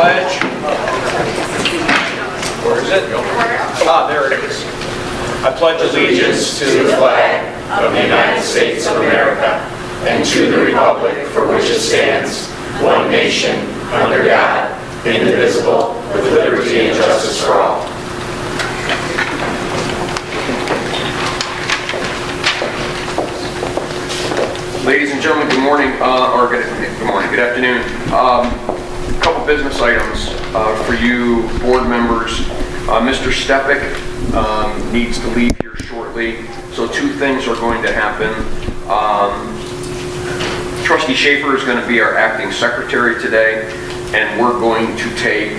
pledge. Where is it? Ah, there it is. I pledge allegiance to the flag of the United States of America and to the republic for which it stands, one nation, under God, indivisible, with liberty and justice for all. Ladies and gentlemen, good morning, good afternoon. A couple business items for you board members. Mr. Stepik needs to leave here shortly, so two things are going to happen. Trustee Schaefer is going to be our acting secretary today, and we're going to take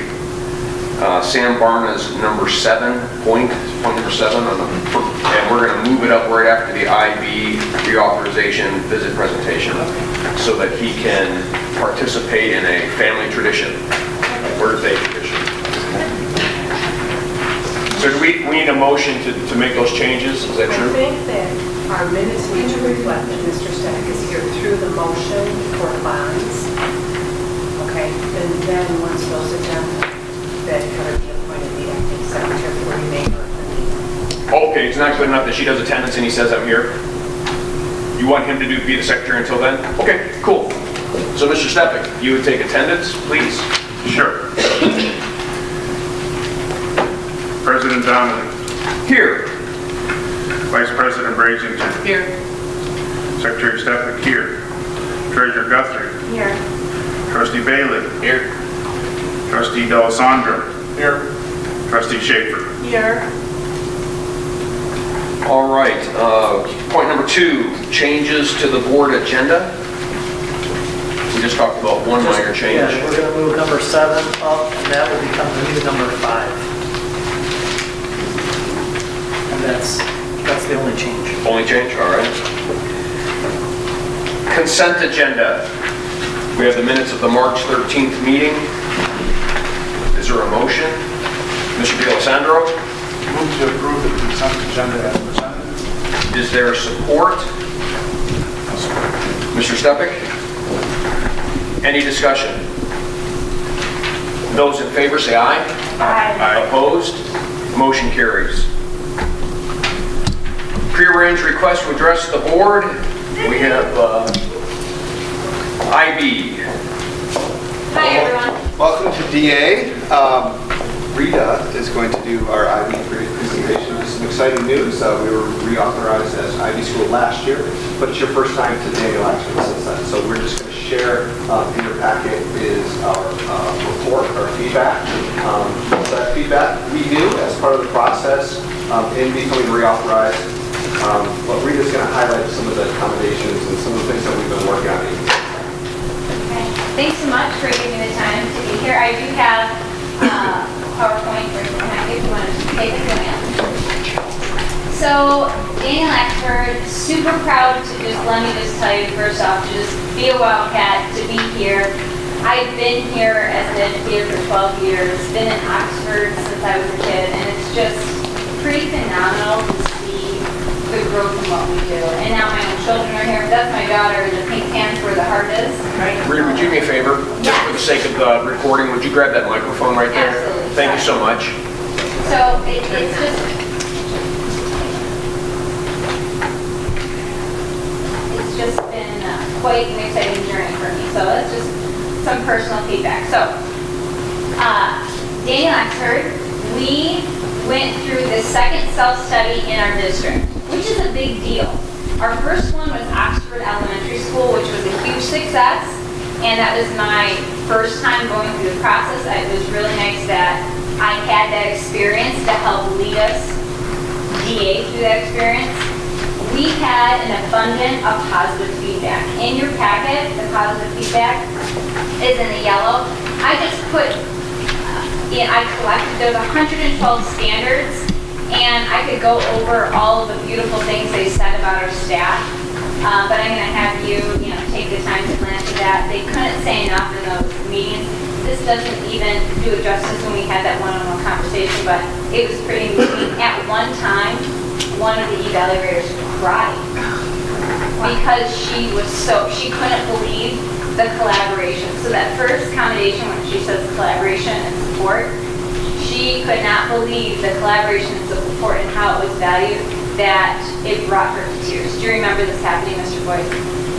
Sam Barna's point number 7, and we're going to move it up right after the IB reauthorization visit presentation so that he can participate in a family tradition, birthday tradition. So do we need a motion to make those changes? Is that true? I think that our minutes need to reflect that Mr. Stepik is here through the motion for bonds. Okay, and then once those agenda, that kind of be appointed the acting secretary for the remainder of the meeting. Okay, it's not good enough that she does attendance and he says I'm here. You want him to be the secretary until then? Okay, cool. So Mr. Stepik, you would take attendance, please? Sure. President Donnelly. Here. Vice President Brasington. Here. Secretary Stepik here. Treasurer Guthrie. Here. Trustee Bailey. Here. Trustee D'Alessandro. Here. Trustee Schaefer. Here. All right, point number 2, changes to the board agenda. We just talked about one minor change. Yeah, we're going to move number 7 up, and that will become the new number 5. And that's the only change. Only change, all right. Consent agenda. We have the minutes of the March 13th meeting. Is there a motion? Mr. D'Alessandro? Move to approve the consent agenda as presented. Is there support? Mr. Stepik? Any discussion? Those in favor say aye. Aye. Opposed? Motion carries. Prearranged request to address the board. We have IB. Hi, everyone. Welcome to DA. Rita is going to do our IB presentation. This is some exciting news. We were reauthorized as IB school last year, but it's your first time to Daniel actually since then. So we're just going to share in your packet is our report, our feedback. That feedback we knew as part of the process in becoming reauthorized. But Rita's going to highlight some of the accommodations and some of the things that we've been working on. Okay. Thanks so much for giving me the time to be here. I do have PowerPoint version if you want to take a glance. So, Daniel Axford, super proud to let me just tell you first off, to just be a Wildcat, to be here. I've been here as an educator for 12 years, been in Oxford since I was a kid, and it's just pretty phenomenal to see the growth in what we do. And now my own children are here. That's my daughter in the pink pants where the heart is. Right. Rita, would you do me a favor? Just for the sake of the recording, would you grab that microphone right there? Absolutely. Thank you so much. So it's just been quite an exciting journey for me. So that's just some personal feedback. So Daniel Axford, we went through the second self-study in our district, which is a big deal. Our first one was Oxford Elementary School, which was a huge success, and that was my first time going through the process. It was really nice that I had that experience to help lead us, DA, through that experience. We had an abundance of positive feedback. In your packet, the positive feedback is in the yellow. I just put, I collected, there's 112 standards, and I could go over all of the beautiful things they said about our staff, but I'm going to have you, take the time to glance at that. They couldn't say enough in those meetings. This doesn't even do it justice when we had that one-on-one conversation, but it was pretty moving. At one time, one of the evaluators cried because she couldn't believe the collaboration. So that first commendation, when she says collaboration and support, she could not believe the collaboration and support and how it was valued, that it brought her to tears. Do you remember this happening, Mr. Boyd?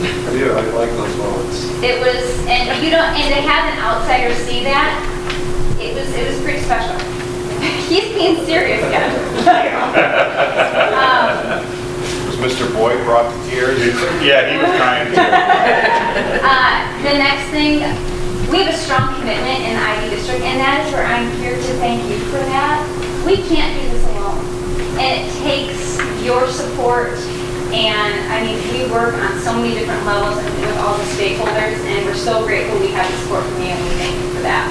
I do, I like those moments. It was, and you don't, and to have an outsider see that, it was pretty special. He's being serious, guys. Was Mr. Boyd brought to tears? Yeah, he was trying to. The next thing, we have a strong commitment in the IB district, and that is where I'm here to thank you for that. We can't do this alone, and it takes your support. And I mean, we work on so many different levels and with all the stakeholders, and we're so grateful we have the support from you, and we thank you for that.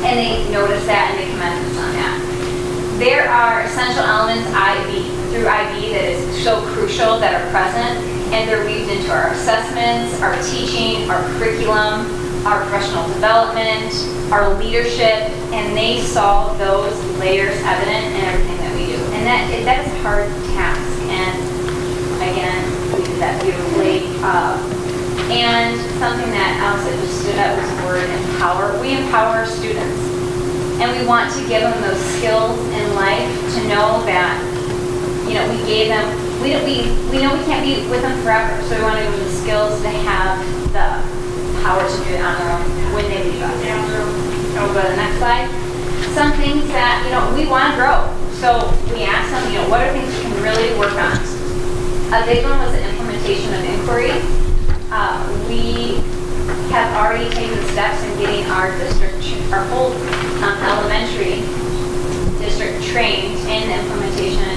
And they notice that, and they commend us on that. There are essential elements through IB that is so crucial that are present, and they're weaved into our assessments, our teaching, our curriculum, our professional development, our leadership, and they saw those layers evident in everything that we do. And that is a hard task. And again, we did that beautifully. And something that Alice had just stood out was the word empower. We empower our students. And we want to give them those skills in life to know that, you know, we gave them, we know we can't be with them forever. So we want to give them the skills to have the power to do it on their own when they leave us. We'll go to the next slide. Some things that, you know, we want to grow. So we asked them, you know, what are things we can really work on? A big one was the implementation of inquiry. We have already taken steps in getting our district, our whole elementary district trained in the implementation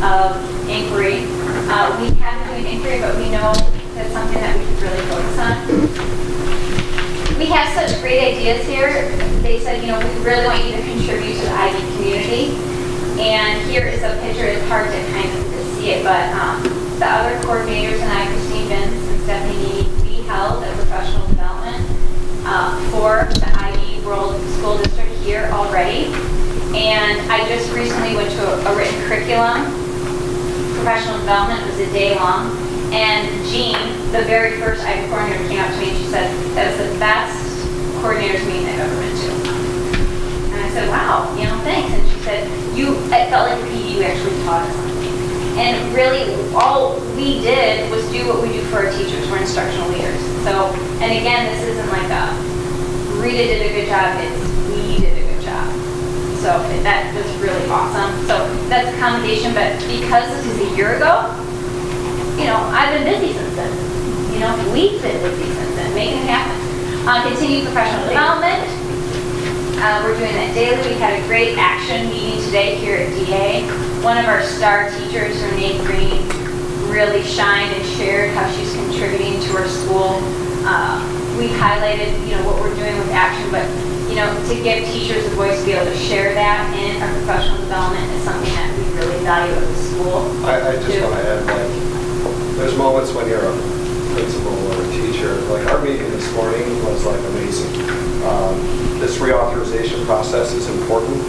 of inquiry. We have been doing inquiry, but we know that's something that we could really focus on. We have such great ideas here. They said, you know, we really want you to contribute to the IB community. And here is a picture. It's hard to kind of see it, but the other coordinators and I, Christine Vince and Stephanie, we held a professional development for the IB World School District here already. And I just recently went to a written curriculum. Professional development was a day long. And Jean, the very first IB coordinator, came up to me and she said, that was the best coordinators meeting I've ever been to. And I said, wow, you know, thanks. And she said, it felt like you actually taught us something. And really, all we did was do what we do for our teachers. We're instructional leaders. So, and again, this isn't like a Rita did a good job, it's we did a good job. So that was really awesome. So that's a commendation, but because this is a year ago, you know, I've been busy since then. You know, we've been busy since then, making it happen. Continued professional development. We're doing that daily. We had a great action meeting today here at DA. One of our star teachers, Renee Green, really shined and shared how she's contributing to our school. We highlighted, you know, what we're doing with action, but, you know, to give teachers a voice to be able to share that in our professional development is something that we really value at the school. I just want to add, like, there's moments when you're a principal or a teacher, like our meeting this morning was like amazing. This reauthorization process is important,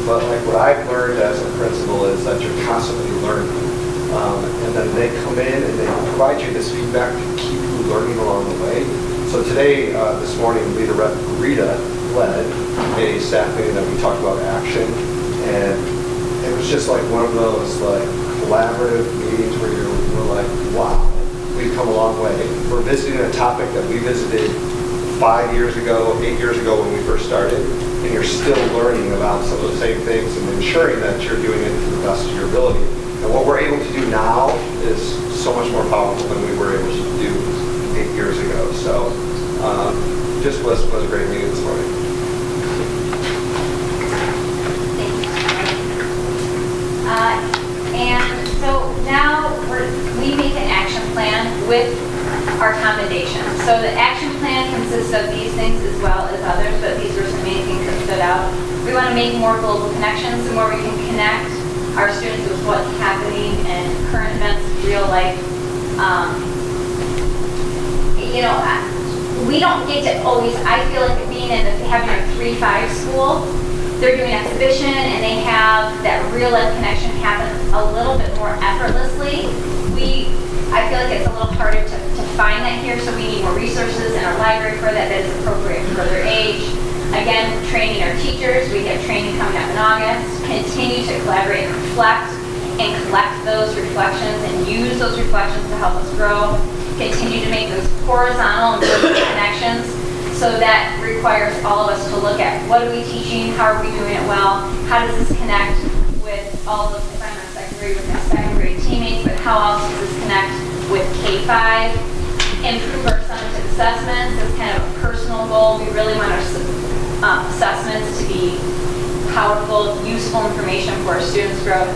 but like what I've learned as a principal is that you're constantly learning. And then they come in and they provide you this feedback to keep you learning along the way. So today, this morning, Leader Rep Rita led a staff meeting that we talked about action, and it was just like one of those like collaborative meetings where we're like, wow, we've come a long way. We're visiting a topic that we visited 5 years ago, 8 years ago when we first started, and you're still learning about some of the same things and ensuring that you're doing it to the best of your ability. And what we're able to do now is so much more powerful than we were able to do 8 years ago. So just was a great meeting this morning. And so now we make an action plan with our commendations. So the action plan consists of these things as well as others, but these were some main things that stood out. We want to make more global connections, the more we can connect our students with what's happening in current events, real life. You know, we don't get to always, I feel like being in having a 3-5 school, they're doing exhibition and they have that real life connection happen a little bit more effortlessly. I feel like it's a little harder to find that here, so we need more resources in our library for that is appropriate for their age. Again, training our teachers, we have training coming up in August. Continue to collaborate and reflect and collect those reflections and use those reflections to help us grow. Continue to make those horizontal and vertical connections. So that requires all of us to look at what are we teaching, how are we doing it well, how does this connect with all of, if I'm in second grade, with my second grade teammates, but how else does this connect with K-5? Improve our summative assessments is kind of a personal goal. We really want our assessments to be powerful, useful information for our students' growth.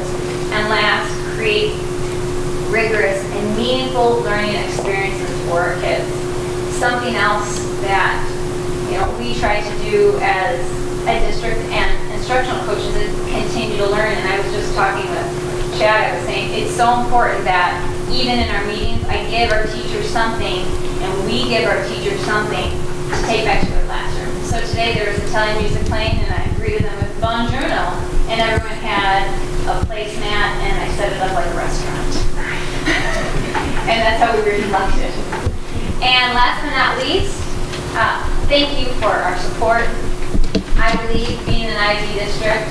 And last, create rigorous and meaningful learning experiences for our kids. Something else that we try to do as a district and instructional coaches is continue to learn. And I was just talking with Chad, I was saying it's so important that even in our meetings, I give our teachers something and we give our teachers something to take back to their classroom. So today there was Italian music playing and I greeted them with Buongiorno, and everyone had a placemat and I set it up like a restaurant. And that's how we reflected. And last but not least, thank you for our support. I believe being an IB district,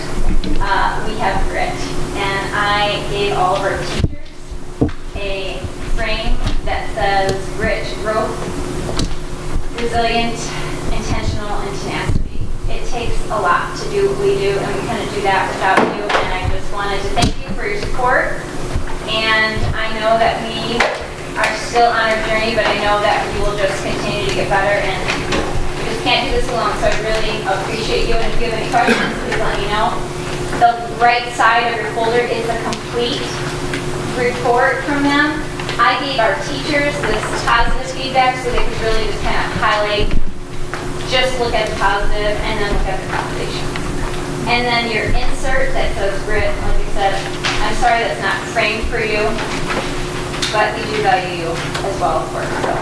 we have grit. And I gave all of our teachers a frame that says grit, growth, resilient, intentional, and tenacity. It takes a lot to do what we do, and we couldn't do that without you. And I just wanted to thank you for your support. And I know that we are still on our journey, but I know that we will just continue to get better, and we just can't do this alone. So I really appreciate you, and if you have any questions, please let me know. The right side of your folder is a complete report from them. I gave our teachers this positive feedback so they could really just kind of highlight, just look at the positive, and then look at the recommendations. And then your insert that says grit, like I said, I'm sorry that's not framed for you, but we do value you as well, of course. So,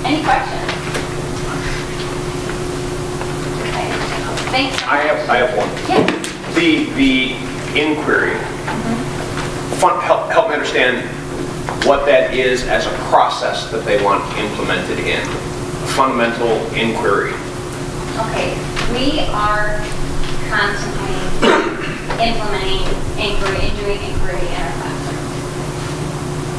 any questions? Okay. Thanks. I have one. Yeah. The inquiry. Help me understand what that is as a process that they want implemented in. A fundamental inquiry. Okay. We are constantly implementing inquiry and doing inquiry in our classroom.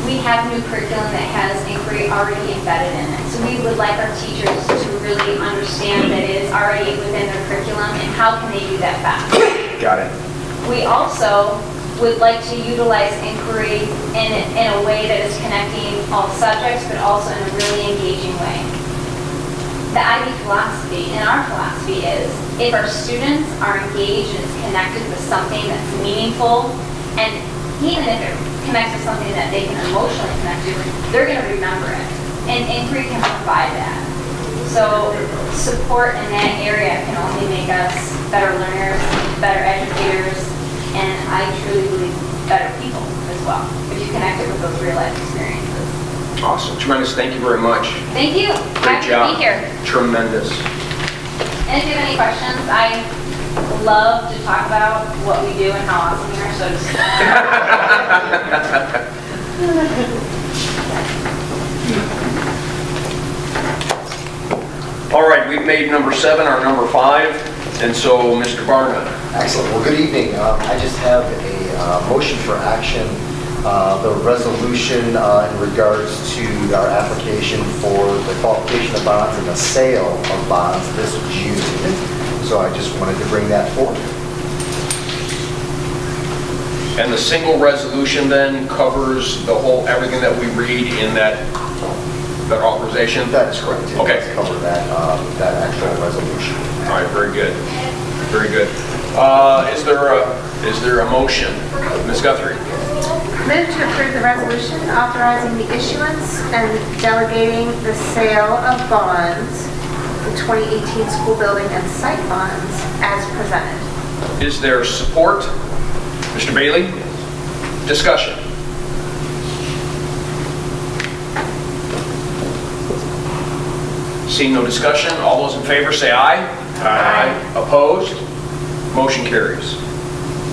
We have new curriculum that has inquiry already embedded in it. So we would like our teachers to really understand that it is already within their curriculum and how can they do that best. Got it. We also would like to utilize inquiry in a way that is connecting all subjects, but also in a really engaging way. The IB philosophy, and our philosophy is, if our students are engaged and is connected with something that's meaningful, and even if it connects with something that they can emotionally connect to, they're going to remember it. And inquiry can provide that. So support in that area can only make us better learners, better educators, and I truly believe better people as well, if you connect it with those real life experiences. Awesome. Tremendous. Thank you very much. Thank you. Great Happy job. to be here. Tremendous. And if you have any questions, I love to talk about what we do and how awesome we are, so just... All right, we've made number 7 our number 5, and so Mr. Barnett. Excellent. Well, good evening. I just have a motion for action, the resolution in regards to our application for the qualification of bonds and the sale of bonds this June. So I just wanted to bring that forward. And the single resolution then covers the whole, everything that we read in that authorization? That is correct. It Okay. does cover that, that actual resolution. All right, very good. Very good. Is there a motion? Ms. Guthrie? Move to approve the resolution authorizing the issuance and delegating the sale of bonds, the 2018 school building and site bonds as presented. Is there support? Mr. Bailey? Discussion? Seeing no discussion, all those in favor say aye. Aye. Opposed? Motion carries.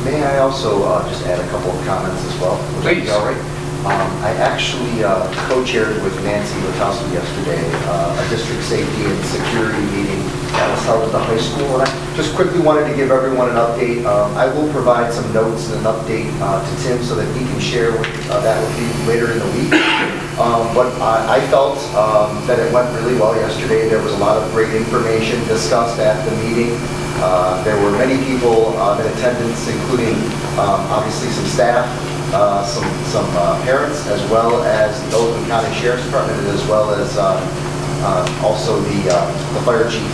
May I also just add a couple of comments as well? Would that be Please. all right? I actually co-chaired with Nancy Witowski yesterday a district safety and security meeting that was held at the high school. And I just quickly wanted to give everyone an update. I will provide some notes and an update to Tim so that he can share that with you later in the week. But I felt that it went really well yesterday. There was a lot of great information discussed at the meeting. There were many people in attendance, including obviously some staff, some parents, as well as the Oakland County Sheriff's Department, as well as also the fire chief.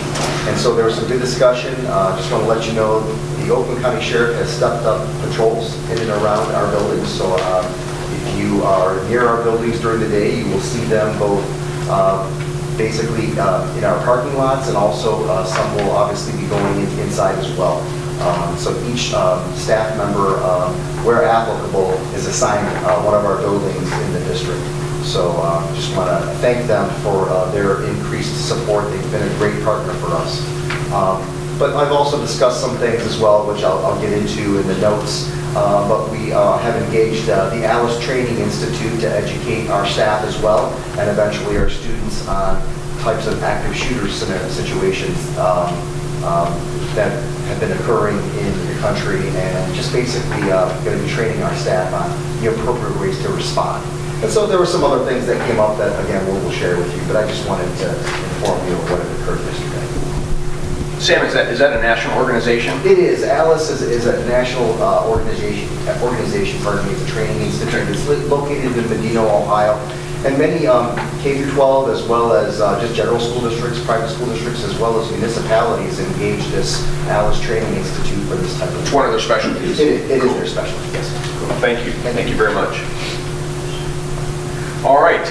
And so there was some good discussion. Just want to let you know the Oakland County Sheriff has stepped up patrols in and around our buildings. So if you are near our buildings during the day, you will see them both basically in our parking lots, and also some will obviously be going inside as well. So each staff member, where applicable, is assigned one of our buildings in the district. So just want to thank them for their increased support. They've been a great partner for us. But I've also discussed some things as well, which I'll get into in the notes. But we have engaged the Alice Training Institute to educate our staff as well, and eventually our students on types of active shooter situations that have been occurring in the country, and just basically going to be training our staff on the appropriate ways to respond. And so there were some other things that came up that, again, we'll share with you, but I just wanted to inform you of what had occurred yesterday. Sam, is that a national organization? It is. Alice is a national organization, pardon me, it's a training institute. It's located in Medina, Ohio. And many K-12, as well as just general school districts, private school districts, as well as municipalities engage this Alice Training Institute for this type of... It's one of their specialties. It is their specialty, yes. Cool. Thank you. Thank you very much. All right.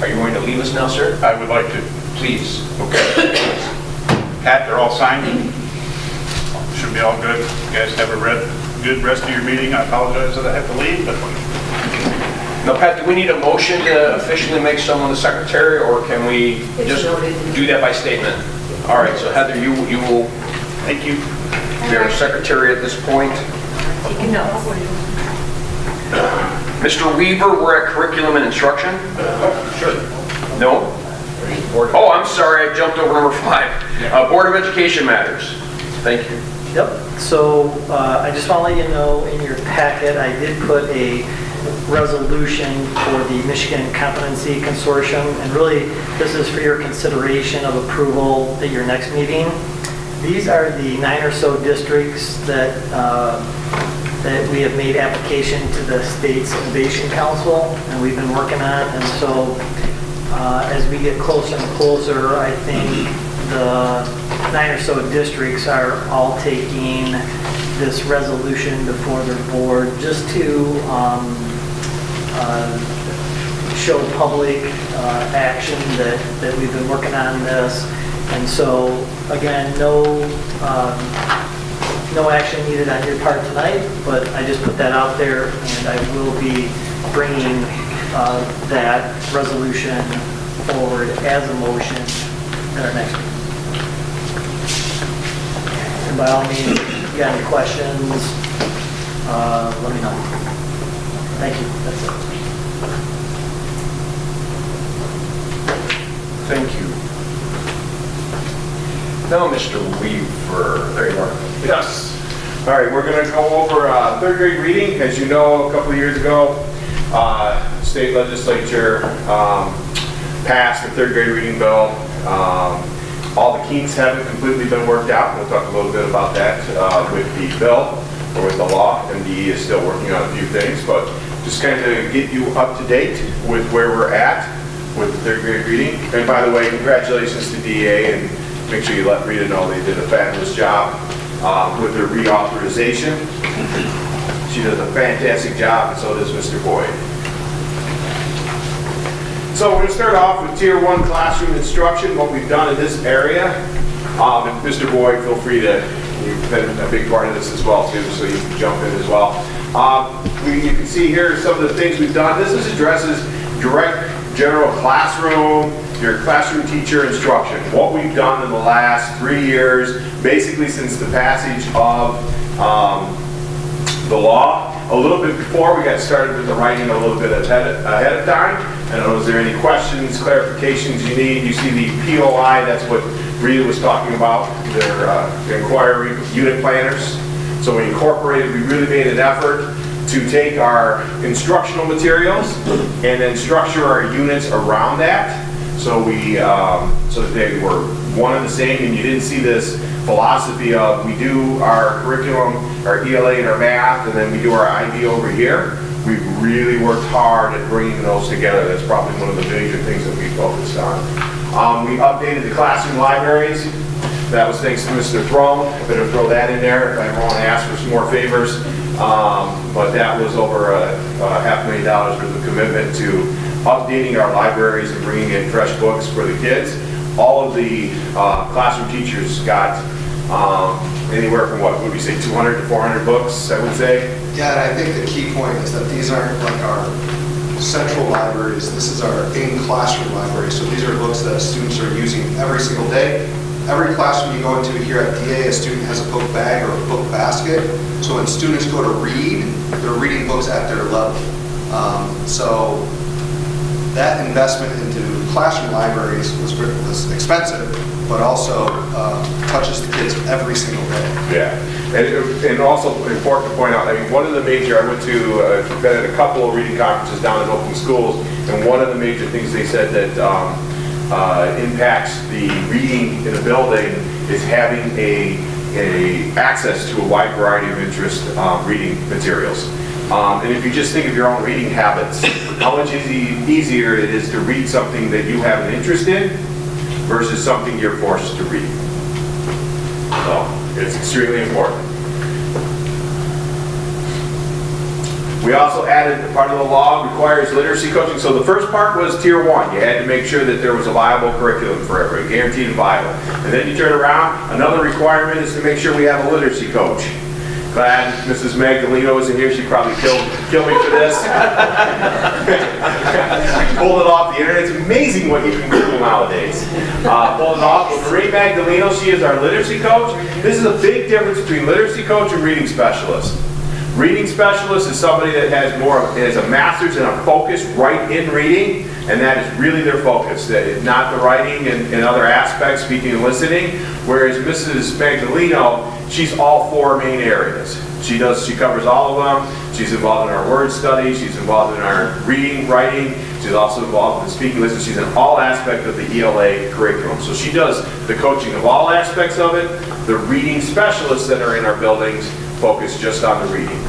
Are you going to leave us now, sir? I would like to. Please. Okay. Pat, they're all signed. Should be all good. You guys have a good rest of your meeting. I apologize that I have to leave, but... Now, Pat, do we need a motion to officially make someone the secretary, or can we just do that by statement? All right, so Heather, you will... Thank you. Be our secretary at this point. Taking notes. Mr. Weaver, we're at curriculum and instruction. Sure. No? Oh, I'm sorry, I jumped over number 5. Board of Education matters. Thank you. Yep, so I just want to let you know, in your packet, I did put a resolution for the Michigan Competency Consortium, and really this is for your consideration of approval at your next meeting. These are the 9 or so districts that we have made application to the State's Innovation Council, and we've been working on it. And so as we get closer and closer, I think the 9 or so districts are all taking this resolution before their board just to show public action that we've been working on this. And so, again, no action needed on your part tonight, but I just put that out there, and I will be bringing that resolution forward as a motion at our next meeting. And by all means, if you got any questions, let me know. Thank you. That's it. Thank you. Now, Mr. Weaver, there you are. Yes. All right, we're going to go over third grade reading. As you know, a couple of years ago, state legislature passed the third grade reading bill. All the kinks haven't completely been worked out. We'll talk a little bit about that with the bill or with the law. MDE is still working on a few things, but just kind of get you up to date with where we're at with the third grade reading. And by the way, congratulations to DA, and make sure you let Rita know they did a fabulous job with their reauthorization. She does a fantastic job, and so does Mr. Boyd. So we're going to start off with Tier 1 classroom instruction, what we've done in this area. And Mr. Boyd, feel free to, you've been a big part of this as well too, so you can jump in as well. You can see here some of the things we've done. This addresses direct general classroom, your classroom teacher instruction. What we've done in the last 3 years, basically since the passage of the law a little bit before we got started with the writing a little bit ahead of time. I don't know, is there any questions, clarifications you need? You see the POI, that's what Rita was talking about, their inquiry unit planners. So we incorporated, we really made an effort to take our instructional materials and then structure our units around that. So so that they were one and the same, and you didn't see this philosophy of we do our curriculum, our ELA and our math, and then we do our IB over here. We really worked hard at bringing those together. That's probably one of the major things that we focused on. We updated the classroom libraries. That was thanks to Mr. Throne. I better throw that in there. I want to ask for some more favors. But that was over $500,000 worth of commitment to updating our libraries and bringing in fresh books for the kids. All of the classroom teachers got anywhere from what would we say, 200 to 400 books, I would say. Yeah, and I think the key point is that these aren't like our central libraries. This is our in-classroom library. So these are books that students are using every single day. Every classroom you go into here at DA, a student has a book bag or a book basket. So when students go to read, they're reading books at their level. So that investment into classroom libraries was expensive, but also touches the kids every single day. Yeah, and also important to point out, I mean, one of the major, I went to, been at a couple of reading conferences down in open schools, and one of the major things they said that impacts the reading in a building is having a access to a wide variety of interest reading materials. And if you just think of your own reading habits, how much easier it is to read something that you have an interest in versus something you're forced to read. So it's extremely important. We also added part of the law requires literacy coaching. So the first part was tier 1. You had to make sure that there was a viable curriculum for everybody, guaranteed and viable. And then you turn around, another requirement is to make sure we have a literacy coach. Glad Mrs. Magdaleno isn't here. She'd probably kill me for this. Pulled it off the internet. It's amazing what you can Google nowadays. Pulled it off. But Marie Magdaleno, she is our literacy coach. This is a big difference between literacy coach and reading specialist. Reading specialist is somebody that has a master's and a focus right in reading, and that is really their focus. That is not the writing and other aspects, speaking and listening. Whereas Mrs. Magdaleno, she's all 4 main areas. She covers all of them. She's involved in our word study. She's involved in our reading, writing. She's also involved in speaking, listening. She's in all aspects of the ELA curriculum. So she does the coaching of all aspects of it. The reading specialists that are in our buildings focus just on the reading.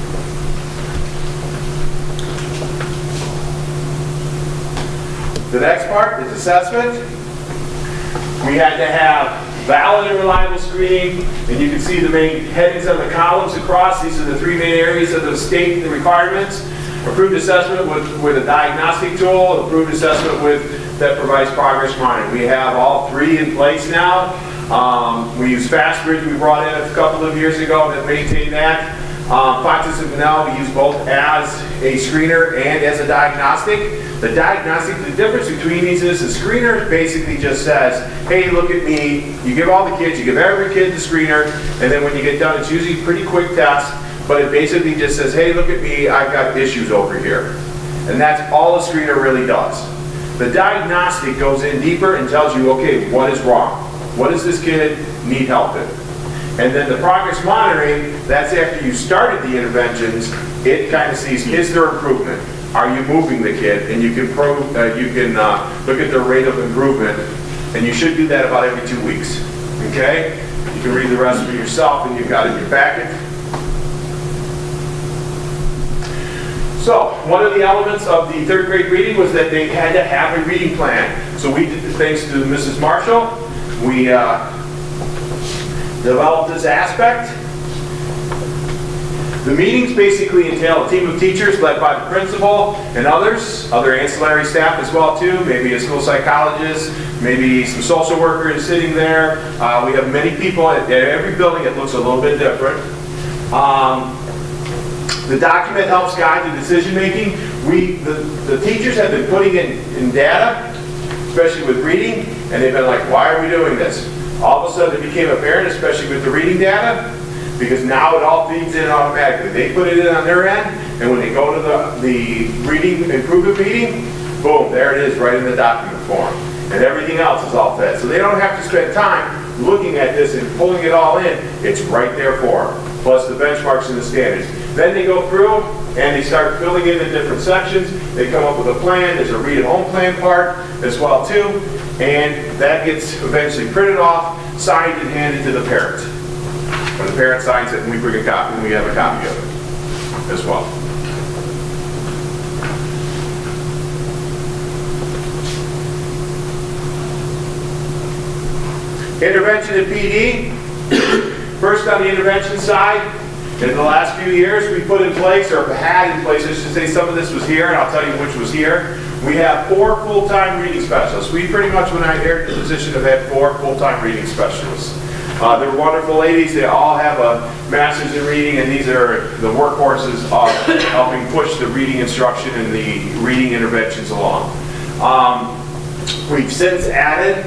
The next part is assessment. We had to have valid and reliable screening, and you can see the main headings on the columns across. These are the 3 main areas of the state the requirements. Approved assessment with a diagnostic tool, approved assessment that provides progress monitoring. We have all 3 in place now. We use FastBridge, we brought in a couple of years ago that maintain that. Foxes and Vanell, we use both as a screener and as a diagnostic. The diagnostic, the difference between these is the screener basically just says, hey, look at me. You give all the kids, you give every kid the screener, and then when you get done, it's usually a pretty quick test, but it basically just says, hey, look at me, I've got issues over here. And that's all the screener really does. The diagnostic goes in deeper and tells you, okay, what is wrong? What does this kid need help in? And then the progress monitoring, that's after you started the interventions, it kind of sees, is there improvement? Are you moving the kid? And you can look at their rate of improvement, and you should do that about every 2 weeks, okay? You can read the rest for yourself, and you've got it in your packet. So, one of the elements of the 3rd grade reading was that they had to have a reading plan. So we did, thanks to Mrs. Marshall, we developed this aspect. The meetings basically entail a team of teachers led by the principal and other ancillary staff as well too, maybe a school psychologist, maybe some social workers sitting there. We have many people at every building. It looks a little bit different. The document helps guide the decision making. The teachers have been putting in data, especially with reading, and they've been like, why are we doing this? All of a sudden it became apparent, especially with the reading data, because now it all feeds in automatically. They put it in on their end, and when they go to the reading improvement meeting, boom, there it is right in the document form. And everything else is all fed. So they don't have to spend time looking at this and pulling it all in. It's right there for them, plus the benchmarks and the standards. Then they go through and they start filling in the different sections. They come up with a plan. There's a read at home plan part as well too. And that gets eventually printed off, signed and handed to the parent. When the parent signs it, and we bring a copy, and we have a copy of it as well. Intervention at PD. First on the intervention side, in the last few years, we put in place, or had in place, I should say some of this was here, and I'll tell you which was here. We have 4 full-time reading specialists. We pretty much, when I inherited the position, have had 4 full-time reading specialists. They're wonderful ladies. They all have a master's in reading, and these are the workhorses of helping push the reading instruction and the reading interventions along. We've since added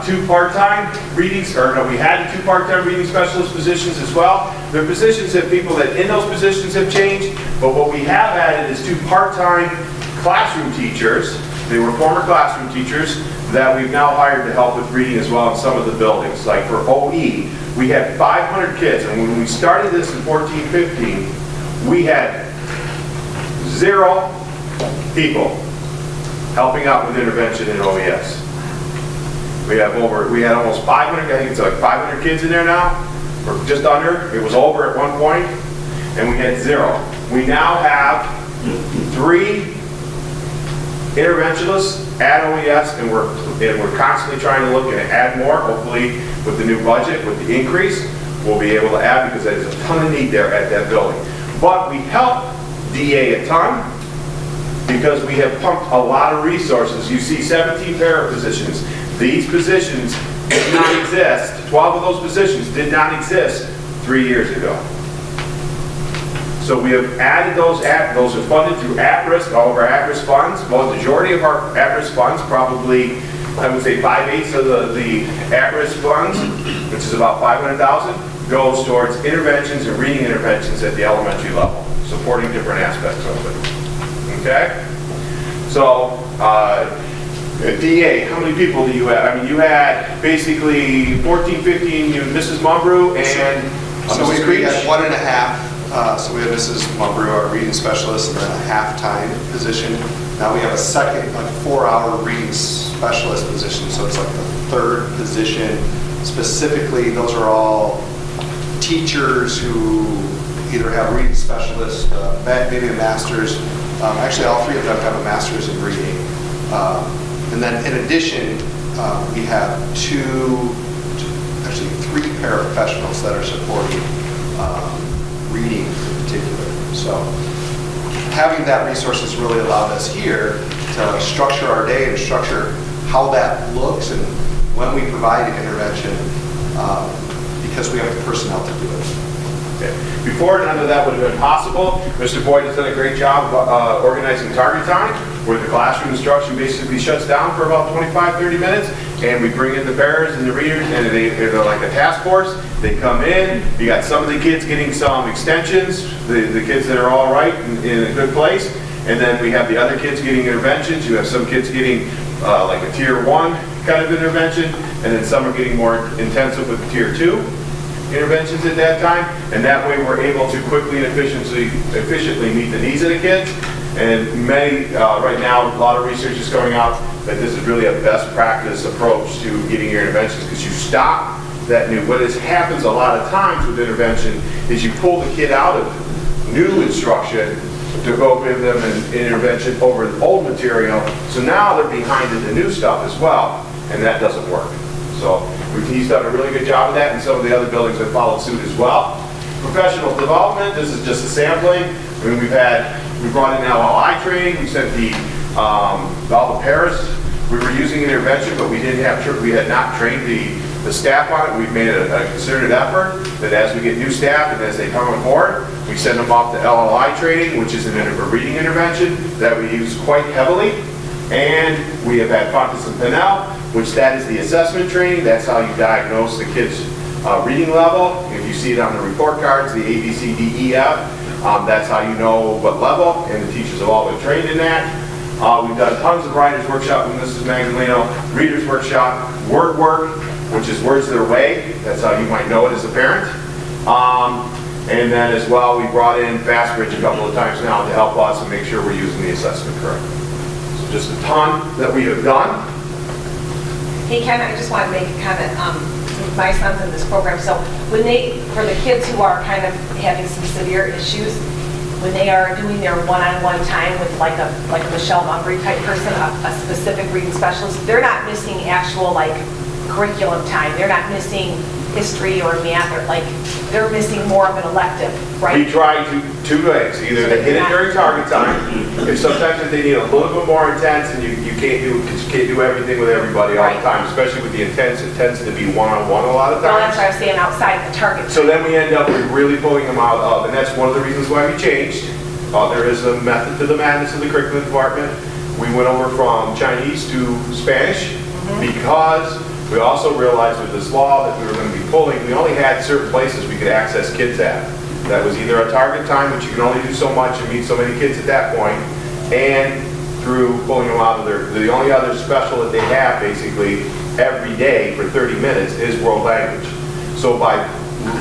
2 part-time readings, or no, we had 2 part-time reading specialist positions as well. Their positions have people that in those positions have changed, but what we have added is 2 part-time classroom teachers. They were former classroom teachers that we've now hired to help with reading as well in some of the buildings. Like for OE, we had 500 kids, and when we started this in 14-15, we had 0 people helping out with intervention in OES. We had almost 500, I think it's like 500 kids in there now, or just under. It was over at one point, and we had 0. We now have 3 interventionists at OES, and we're constantly trying to look and add more. Hopefully, with the new budget, with the increase, we'll be able to add, because there's a ton of need there at that building. But we help DA a ton, because we have pumped a lot of resources. You see 17 para positions. These positions did not exist. 12 of those positions did not exist 3 years ago. So we have added those. Those are funded through at-risk, all of our at-risk funds. Well, the majority of our at-risk funds, probably, I would say 5/8 of the at-risk funds, which is about $500,000, goes towards interventions and reading interventions at the elementary level, supporting different aspects of it. Okay? So, DA, how many people do you have? I mean, you had basically 14, 15, you and Mrs. Mumbrew and So Mrs. we Creech? had 1.5. So we have Mrs. Mumbrew, our reading specialist, and then a half-time position. Now we have a second, like 4-hour reading specialist position. So it's like the 3rd position. Specifically, those are all teachers who either have reading specialists, maybe a master's. Actually, all 3 of them have a master's in reading. And then in addition, we have 3 paraprofessionals that are supporting reading in particular. So having that resource has really allowed us here to structure our day and structure how that looks and when we provide an intervention, because we have the personnel to do it. Okay. Before, none of that would have been possible. Mr. Boyd has done a great job of organizing target time, where the classroom instruction basically shuts down for about 25-30 minutes, and we bring in the bearers and the readers, and they're like a task force. They come in, you got some of the kids getting some extensions, the kids that are all right in a good place, and then we have the other kids getting interventions. You have some kids getting like a tier 1 kind of intervention, and then some are getting more intensive with tier 2 interventions at that time, and that way we're able to quickly and efficiently meet the needs of the kids. And many, right now, a lot of research is coming out that this is really a best practice approach to getting your interventions, because you stop that new. What happens a lot of times with intervention is you pull the kid out of new instruction to go give them an intervention over the old material, so now they're behind in the new stuff as well, and that doesn't work. So he's done a really good job of that, and some of the other buildings have followed suit as well. Professional development, this is just a sampling. I mean, we brought in LLI training, we sent all the paras. We were using intervention, but we had not trained the staff on it. We've made a concerted effort that as we get new staff and as they come on board, we send them off to LLI training, which is a reading intervention that we use quite heavily. And we have had Fontes and Pinnell, which that is the assessment training. That's how you diagnose the kids' reading level. If you see it on the report cards, the A, B, C, D, E, F, that's how you know what level, and the teachers have all been trained in that. We've done tons of writers workshop with Mrs. Magdaleno, readers workshop, word work, which is words their way. That's how you might know it as a parent. And then as well, we brought in FastBridge a couple of times now to help us and make sure we're using the assessment correctly. So just a ton that we have done. Hey Ken, I just want to make a comment. My son's in this program, so when for the kids who are kind of having some severe issues, when they are doing their one-on-one time with like a Michelle Mumbry type person, a specific reading specialist, they're not missing actual like curriculum time. They're not missing history or math, or like they're missing more of an elective, right? We try two ways. Either they hit it during target time. If sometimes if they need a little bit more intense, and you can't do everything with everybody all the time, especially with the intense. It tends to be one-on-one a lot of times. Well, that's what I was saying, outside the target. So then we end up with really pulling them out of, and that's one of the reasons why we changed. There is a method to the madness of the curriculum department. We went over from Chinese to Spanish because we also realized with this law that we were going to be pulling, we only had certain places we could access kids at. That was either a target time, which you can only do so much and meet so many kids at that point, and through pulling them out of the only other special that they have basically every day for 30 minutes is world language. So by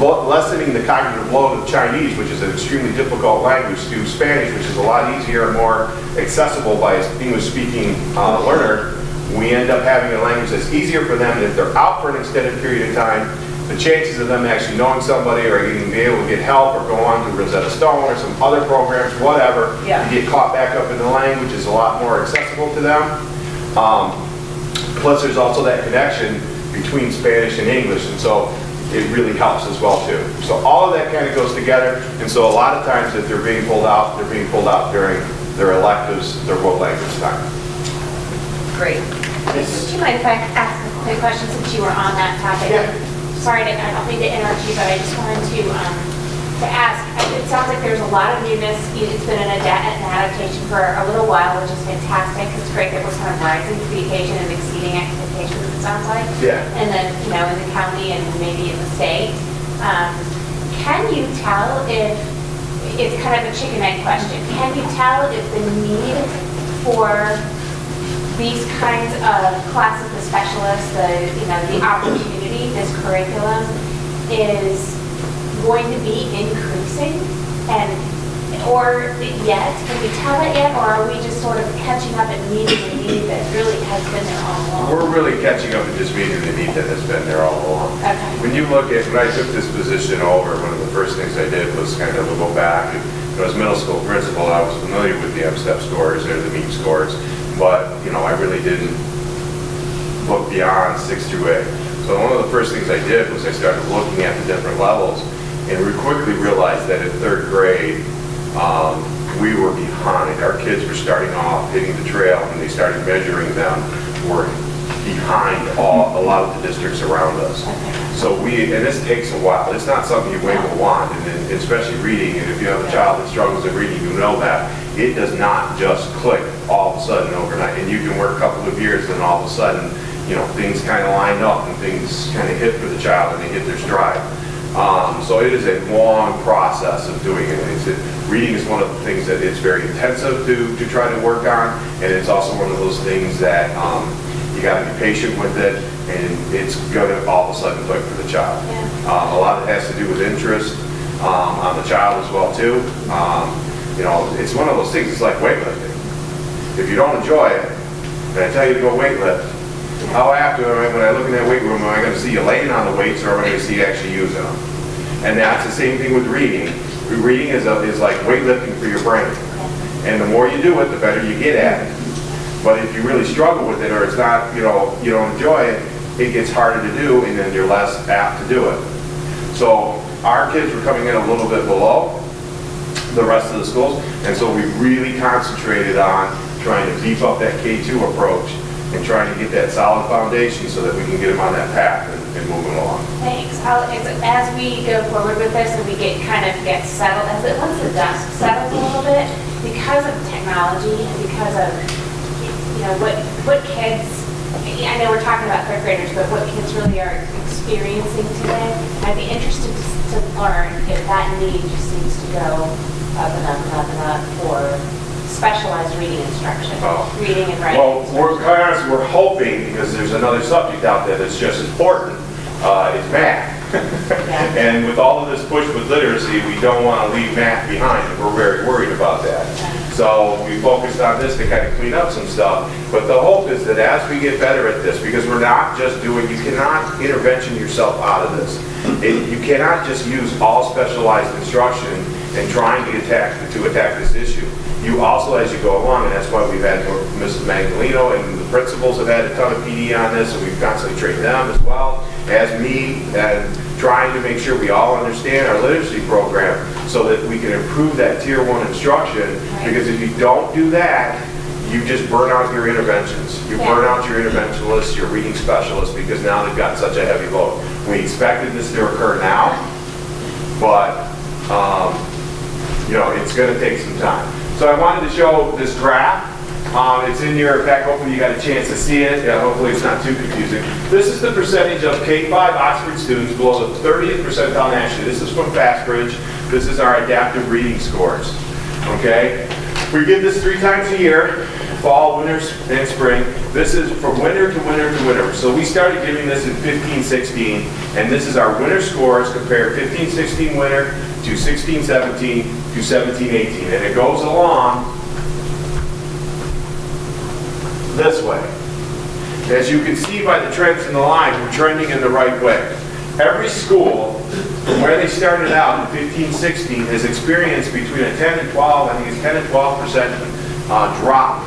lessening the cognitive load of Chinese, which is an extremely difficult language, to Spanish, which is a lot easier and more accessible by an English-speaking learner, we end up having a language that's easier for them. And if they're out for an extended period of time, the chances of them actually knowing somebody or even being able to get help or go on to Rosetta Stone or some other programs, whatever, to get caught back up in the language is a lot more accessible to them. Plus, there's also that connection between Spanish and English, and so it really helps as well too. So all of that kind of goes together, and so a lot of times if they're being pulled out during their electives, their world language time. Great. Do you mind if I ask a quick question since you were on that topic? Yeah. Sorry, I don't mean to interrupt you, but I just wanted to ask. It sounds like there's a lot of newness. It's been an adaptation for a little while, which is fantastic. It's great that we're kind of rising to the occasion and exceeding expectations, it sounds like. Yeah. And then, in the county and maybe in the state. Can you tell if, it's kind of a chicken egg question, can you tell if the need for these kinds of classes, the specialists, the opportunity, this curriculum is going to be increasing, or yet? Can we tell it yet, or are we just sort of catching up and meeting the need that really has been there all along? We're really catching up and just meeting the need that has been there all along. Okay. When you look at, when I took this position over, one of the first things I did was kind of go back. And as middle school principal, I was familiar with the M-STEP scores or the MEP scores, but I really didn't look beyond 6 through 8. So one of the first things I did was I started looking at the different levels, and we quickly realized that in 3rd grade, we were behind. Our kids were starting off hitting the trail, and they started measuring them. We're behind a lot of the districts around us. So and this takes a while. It's not something you wave a wand, and especially reading. And if you have a child that struggles at reading, you know that it does not just click all of a sudden overnight. And you can work a couple of years, and all of a sudden, things kind of lined up and things kind of hit for the child, and they hit their stride. So it is a long process of doing it. Reading is one of the things that it's very intensive to try to work on, and it's also one of those things that you got to be patient with it, and it's going to all of a sudden click for the child. A lot of it has to do with interest on the child as well too. It's one of those things. It's like weightlifting. If you don't enjoy it, and I tell you to go weightlift, how after, when I look in that weight room, am I going to see you laying on the weights, or am I going to see you actually using them? And that's the same thing with reading. Reading is like weightlifting for your brain. And the more you do it, the better you get at it. But if you really struggle with it, or it's not, you don't enjoy it, it gets harder to do, and then you're less apt to do it. So our kids were coming in a little bit below the rest of the schools, and so we really concentrated on trying to beef up that K2 approach and trying to get that solid foundation so that we can get them on that path and move them along. Thanks. As we go forward with this and we get settled, once the dust settles a little bit, because of technology and because of what kids, I know we're talking about 3rd graders, but what kids really are experiencing today. I'd be interested to learn if that need just needs to go up and up and up and up for specialized reading instruction, reading and writing. Well, we're quite honest, we're hoping, because there's another subject out there that's just as important, is math. And with all of this push with literacy, we don't want to leave math behind, and we're very worried about that. So we focused on this to kind of clean up some stuff. But the hope is that as we get better at this, because we're not just doing, you cannot intervention yourself out of this. You cannot just use all specialized instruction and trying to attack this issue. You also, as you go along, and that's why we've had Mrs. Magdaleno and the principals have had a ton of PD on this, and we've constantly trained them as well as me, and trying to make sure we all understand our literacy program so that we can improve that tier 1 instruction, because if you don't do that, you just burn out your interventions. You burn out your interventionists, your reading specialists, because now they've got such a heavy load. We expected this to occur now, but it's going to take some time. So I wanted to show this graph. It's in your pack. Hopefully you got a chance to see it. Hopefully it's not too confusing. This is the percentage of K-5 Oxford students below the 30th percentile nationally. This is from Fastbridge. This is our adaptive reading scores. Okay? We give this 3 times a year, fall, winter, and spring. This is from winter to winter to winter. So we started giving this in 15-16, and this is our winter scores compared 15-16 winter to 16-17 to 17-18. And it goes along this way. As you can see by the trends in the line, we're trending in the right way. Every school, from where they started out in 15-16, has experienced between a 10 and 12, I think it's 10 and 12% drop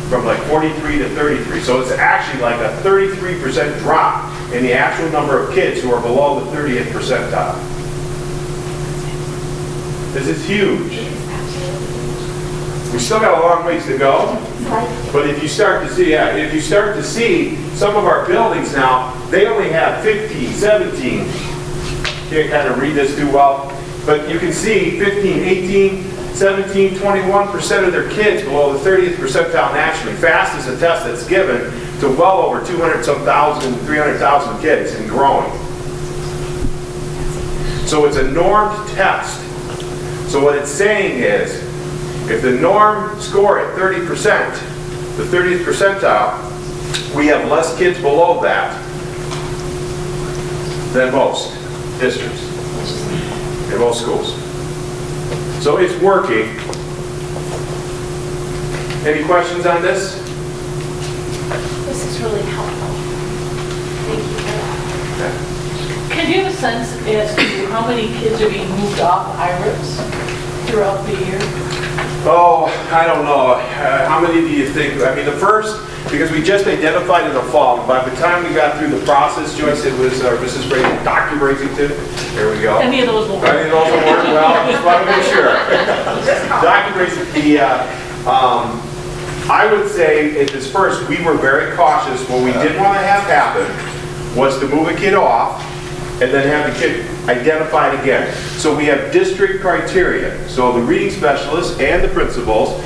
from like 43 to 33. So it's actually like a 33% drop in the actual number of kids who are below the 30th percentile. This is huge. We still got a long ways to go, but if you start to see some of our buildings now, they only have 15, 17. Can't kind of read this too well, but you can see 15, 18, 17, 21% of their kids below the 30th percentile nationally. FAST is a test that's given to well over 200,000, 300,000 kids and growing. So it's a normed test. So what it's saying is, if the norm score at 30%, the 30th percentile, we have less kids below that than most districts in most schools. So it's working. Any questions on this? This is really helpful. Thank you for that. Can you have a sense as to how many kids are being moved off IRIPs throughout the year? Oh, I don't know. How many do you think? I mean, the first, because we just identified in the fall, and by the time we got through the process, Joyce, it was Mrs. Brayton, Dr. Brasington. There we go. Any of those will work. Any of those will work well. Just want to make sure. Dr. Brasington, I would say at this first, we were very cautious. What we didn't want to have happen was to move a kid off and then have the kid identified again. So we have district criteria. So the reading specialists and the principals,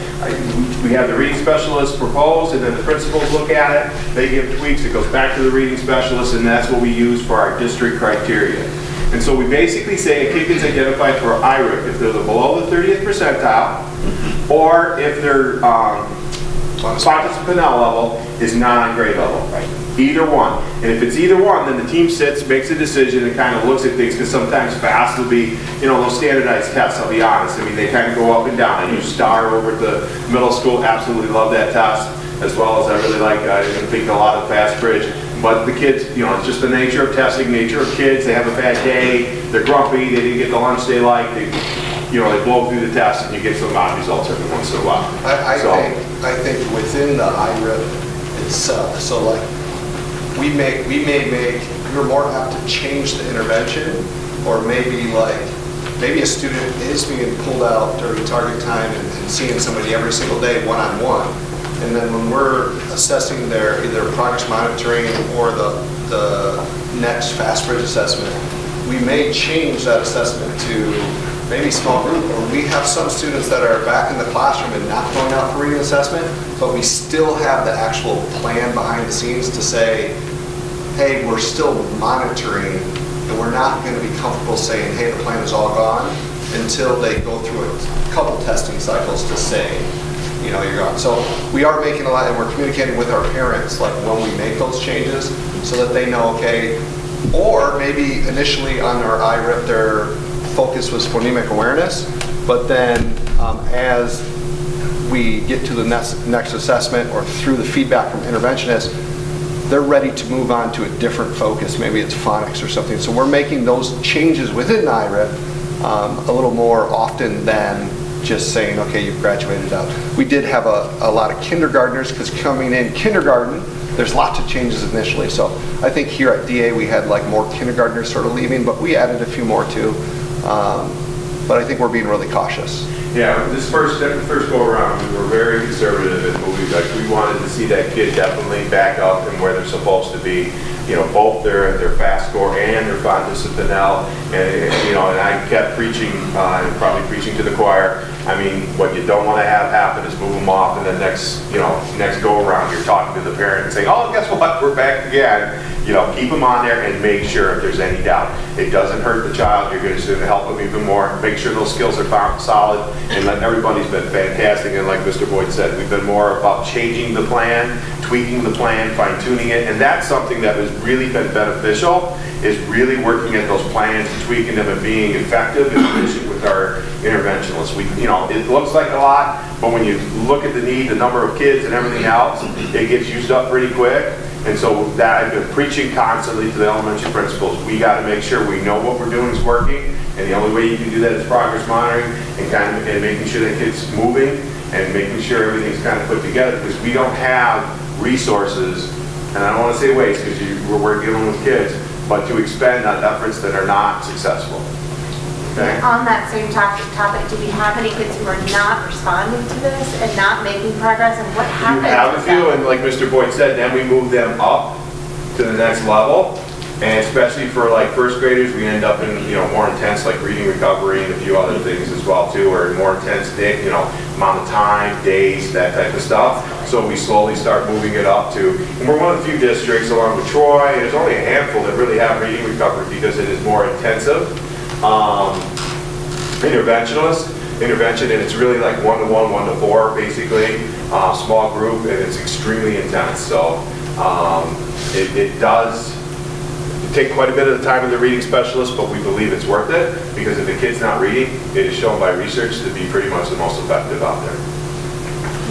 we have the reading specialists propose, and then the principals look at it, they give tweaks, it goes back to the reading specialists, and that's what we use for our district criteria. And so we basically say a kid is identified for IRIP if they're below the 30th percentile, or if their Fontes Pinnell level is not on grade level. Either one. And if it's either one, then the team sits, makes a decision, and kind of looks at things, because sometimes FAST will be, those standardized tests, I'll be honest. I mean, they kind of go up and down. I use STAR over at the middle school, absolutely love that test, as well as I really like, I think a lot of Fastbridge. But the kids, it's just the nature of testing, nature of kids. They have a bad day, they're grumpy, they didn't get the lunch they like, they blow through the test, and you get some odd results every once in a while. I think within the IRIP itself, so like, we we're more apt to change the intervention, or maybe a student is being pulled out during target time and seeing somebody every single day one-on-one. And then when we're assessing their either progress monitoring or the next Fastbridge assessment, we may change that assessment to maybe small group, or we have some students that are back in the classroom and not going out for reading assessment, but we still have the actual plan behind the scenes to say, hey, we're still monitoring, and we're not going to be comfortable saying, hey, the plan is all gone, until they go through a couple testing cycles to say, you know, you're gone. So we are making a lot, and we're communicating with our parents, like when we make those changes, so that they know, okay, or maybe initially on our IRIP, their focus was phonemic awareness, but then as we get to the next assessment or through the feedback from interventionists, they're ready to move on to a different focus. Maybe it's phonics or something. So we're making those changes within IRIP a little more often than just saying, okay, you've graduated out. We did have a lot of kindergartners, because coming in kindergarten, there's lots of changes initially. So I think here at DA we had like more kindergartners sort of leaving, but we added a few more too. But I think we're being really cautious. Yeah, this first go around, we were very conservative in movies. Like, we wanted to see that kid definitely back up and where they're supposed to be. You know, both their fast score and their fondness of Pinnell. And, you know, and I kept preaching, and probably preaching to the choir. I mean, what you don't want to have happen is move them off, and then next go around, you're talking to the parent and saying, oh, guess what, we're back again. You know, keep them on there and make sure if there's any doubt. It doesn't hurt the child. You're going to help them even more. Make sure those skills are found solid. And everybody's been fantastic. And like Mr. Boyd said, we've been more about changing the plan, tweaking the plan, fine-tuning it. And that's something that has really been beneficial, is really working at those plans, tweaking them, and being effective and efficient with our interventionists. It looks like a lot, but when you look at the need, the number of kids and everything else, it gets used up pretty quick. And so that I've been preaching constantly to the elementary principals. We got to make sure we know what we're doing is working, and the only way you can do that is progress monitoring and making sure that kid's moving and making sure everything's kind of put together, because we don't have resources, and I don't want to say waste because we're dealing with kids, but to expend on efforts that are not successful. Okay. On that same topic, do we have any kids who are not responding to this and not making progress, and what happens? You have a few, and like Mr. Boyd said, then we move them up to the next level, and especially for like first graders, we end up in more intense, like reading recovery and a few other things as well too, or more intense amount of time, days, that type of stuff. So we slowly start moving it up to, and we're one of the few districts along with Troy. There's only a handful that really have reading recovery because it is more intensive. Intervention, and it's really like 1-to-1, 1-to-4, basically, small group, and it's extremely intense. So it does take quite a bit of the time of the reading specialist, but we believe it's worth it, because if the kid's not reading, it is shown by research to be pretty much the most effective out there.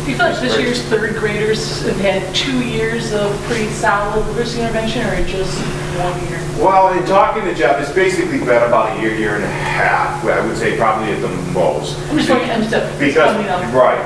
Do you feel like this year's third graders have had 2 years of pretty solid literacy intervention, or just 1 year? Well, in talking to Jeff, it's basically been about a year and a half. I would say probably at the most. I'm just wondering,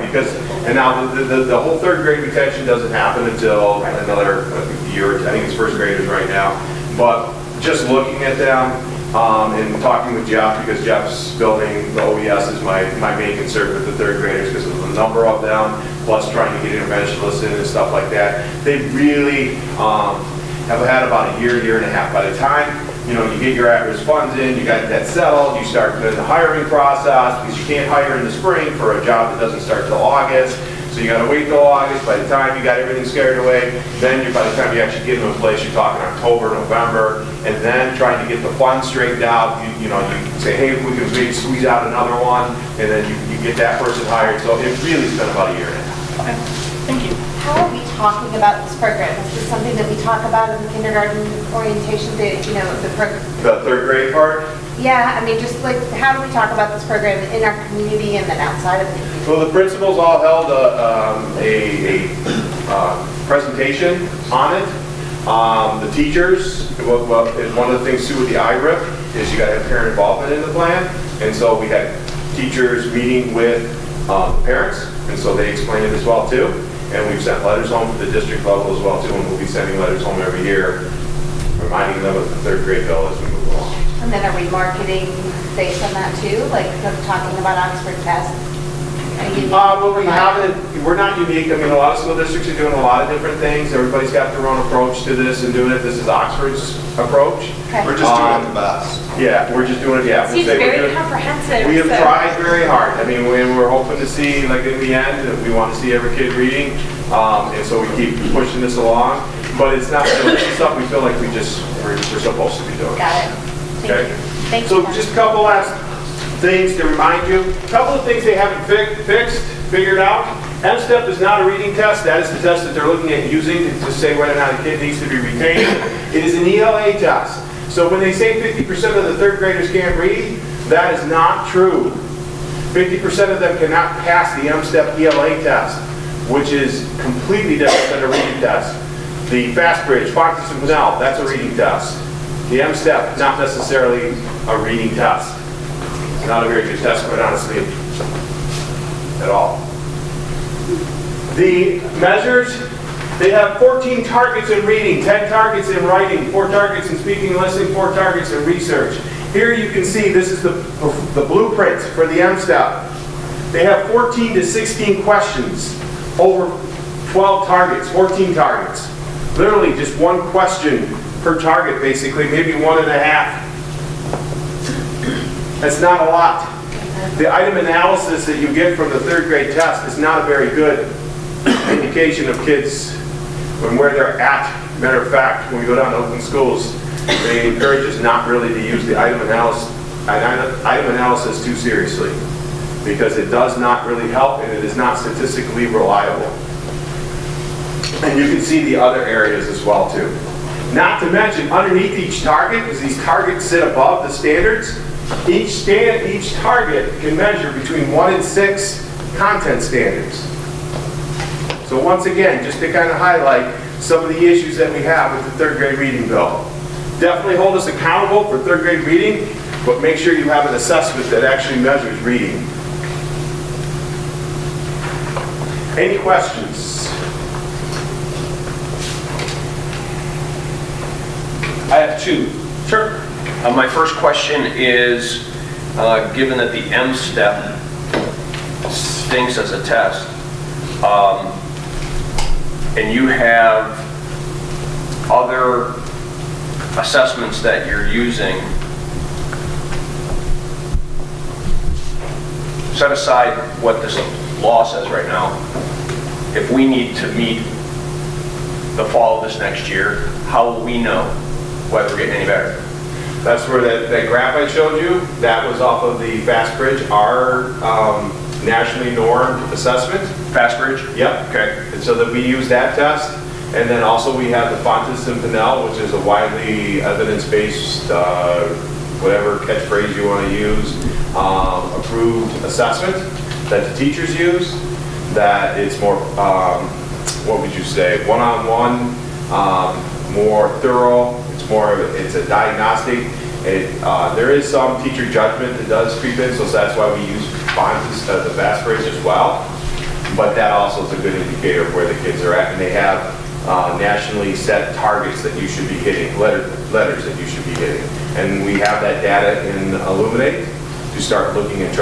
because and now the whole third grade retention doesn't happen until another year. I think it's first graders right now. But just looking at them and talking with Jeff, because Jeff's building the OES is my main concern with the third graders, because of the number of them, plus trying to get interventionists in and stuff like that. They really have had about a year and a half. By the time you get your at-risk funds in, you got that settled, you start the hiring process, because you can't hire in the spring for a job that doesn't start till August. So you got to wait till August. By the time you got everything scared away, then by the time you actually get them in place, you're talking October, November, and then trying to get the funds straightened out. You say, hey, we can maybe squeeze out another one, and then you get that person hired. So it really has been about a year and a half. Okay, thank you. How are we talking about this program? Is this something that we talk about in the kindergarten orientation, the program? The third grade part? Yeah, I mean, just like, how do we talk about this program in our community and then outside of the community? Well, the principals all held a presentation on it. The teachers, one of the things too with the IRIP is you got to have parent involvement in the plan. And so we had teachers meeting with parents, and so they explained it as well too. And we've sent letters home to the district level as well too, and we'll be sending letters home every year, reminding them of the third grade bill as we move along. And then are we marketing based on that too? Like talking about Oxford Test? Well, we're not unique. I mean, a lot of school districts are doing a lot of different things. Everybody's got their own approach to this and doing it. This is Oxford's approach. Okay. We're just doing it the best. Yeah, we're just doing it, yeah. Seems very comprehensive. We have tried very hard. I mean, we're hoping to see, like in the end, we want to see every kid reading. And so we keep pushing this along. but it's not, this is something we feel like we're supposed to be doing. Got it. Okay? Thank you. So just a couple last things to remind you. A couple of things they haven't figured out. M-STEP is not a reading test. That is the test that they're looking at using to say whether or not a kid needs to be retained. It is an ELA test. So when they say 50% of the third graders can't read, that is not true. 50% of them cannot pass the M-STEP ELA test, which is completely different than a reading test. The FastBridge, Foxes and Pinnell, that's a reading test. The M-STEP, not necessarily a reading test. It's not a very good test, quite honestly, at all. The measures, they have 14 targets in reading, 10 targets in writing, 4 targets in speaking and listening, 4 targets in research. Here you can see this is the blueprint for the M-STEP. They have 14 to 16 questions, over 12 targets, 14 targets. Literally just one question per target, basically, maybe 1.5. That's not a lot. The item analysis that you get from the third grade test is not a very good indication of kids and where they're at. Matter of fact, when we go down to open schools, they encourage us not really to use the item analysis too seriously, because it does not really help and it is not statistically reliable. And you can see the other areas as well too. Not to mention, underneath each target, because these targets sit above the standards, each target can measure between 1 and 6 content standards. So once again, just to kind of highlight some of the issues that we have with the third grade reading bill. Definitely hold us accountable for third grade reading, but make sure you have an assessment that actually measures reading. Any questions? I have 2. Sure. My first question is, given that the M-STEP stinks as a test, and you have other assessments that you're using, set aside what this law says right now. If we need to meet the fall of this next year, how will we know whether we're getting any better? That's where that graph I showed you, that was off of the FastBridge, our nationally normed assessment. FastBridge? Yep. Okay. And so that we use that test. And then also we have the Fontes and Pinnell, which is a widely evidence-based, whatever catchphrase you want to use, approved assessment that the teachers use, that it's more, what would you say, one-on-one, more thorough. It's a diagnostic. There is some teacher judgment that does creep in, so that's why we use Fontes, the FastBridge as well. But that also is a good indicator of where the kids are at, and they have nationally set targets that you should be hitting, letters that you should be hitting. And we have that data in Illuminate to start looking at and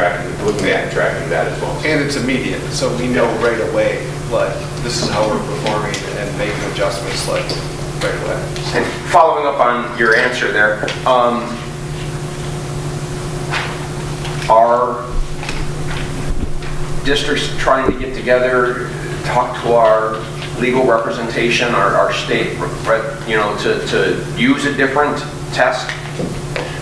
tracking that as well. And it's immediate, so we know right away, like, this is how we're performing and making adjustments, like, right away. And following up on your answer there, are districts trying to get together, talk to our legal representation, our state, to use a different test?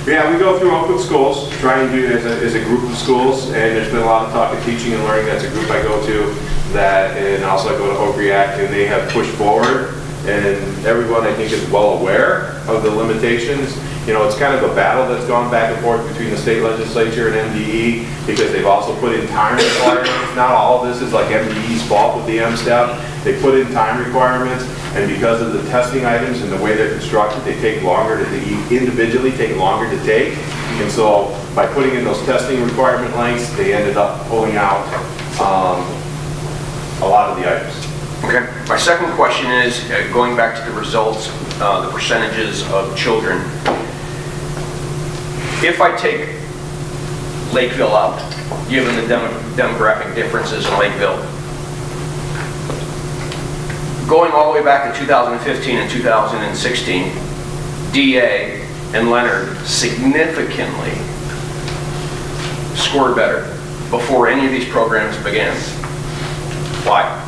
Yeah, we go through open schools, try and do it as a group of schools, and there's been a lot of talk of teaching and learning. That's a group I go to, and also I go to Hope React, and they have pushed forward, and everyone I think is well aware of the limitations. It's kind of a battle that's gone back and forth between the state legislature and MDE, because they've also put in time requirements. Not all of this is like MDE's fault with the M-STEP. They put in time requirements, and because of the testing items and the way they're constructed, they take longer to individually take longer to take. And so by putting in those testing requirement lengths, they ended up pulling out a lot of the items. Okay. My second question is, going back to the results, the percentages of children. If I take Lakeville out, given the demographic differences in Lakeville, going all the way back to 2015 and 2016, DA and Leonard significantly scored better before any of these programs began. Why?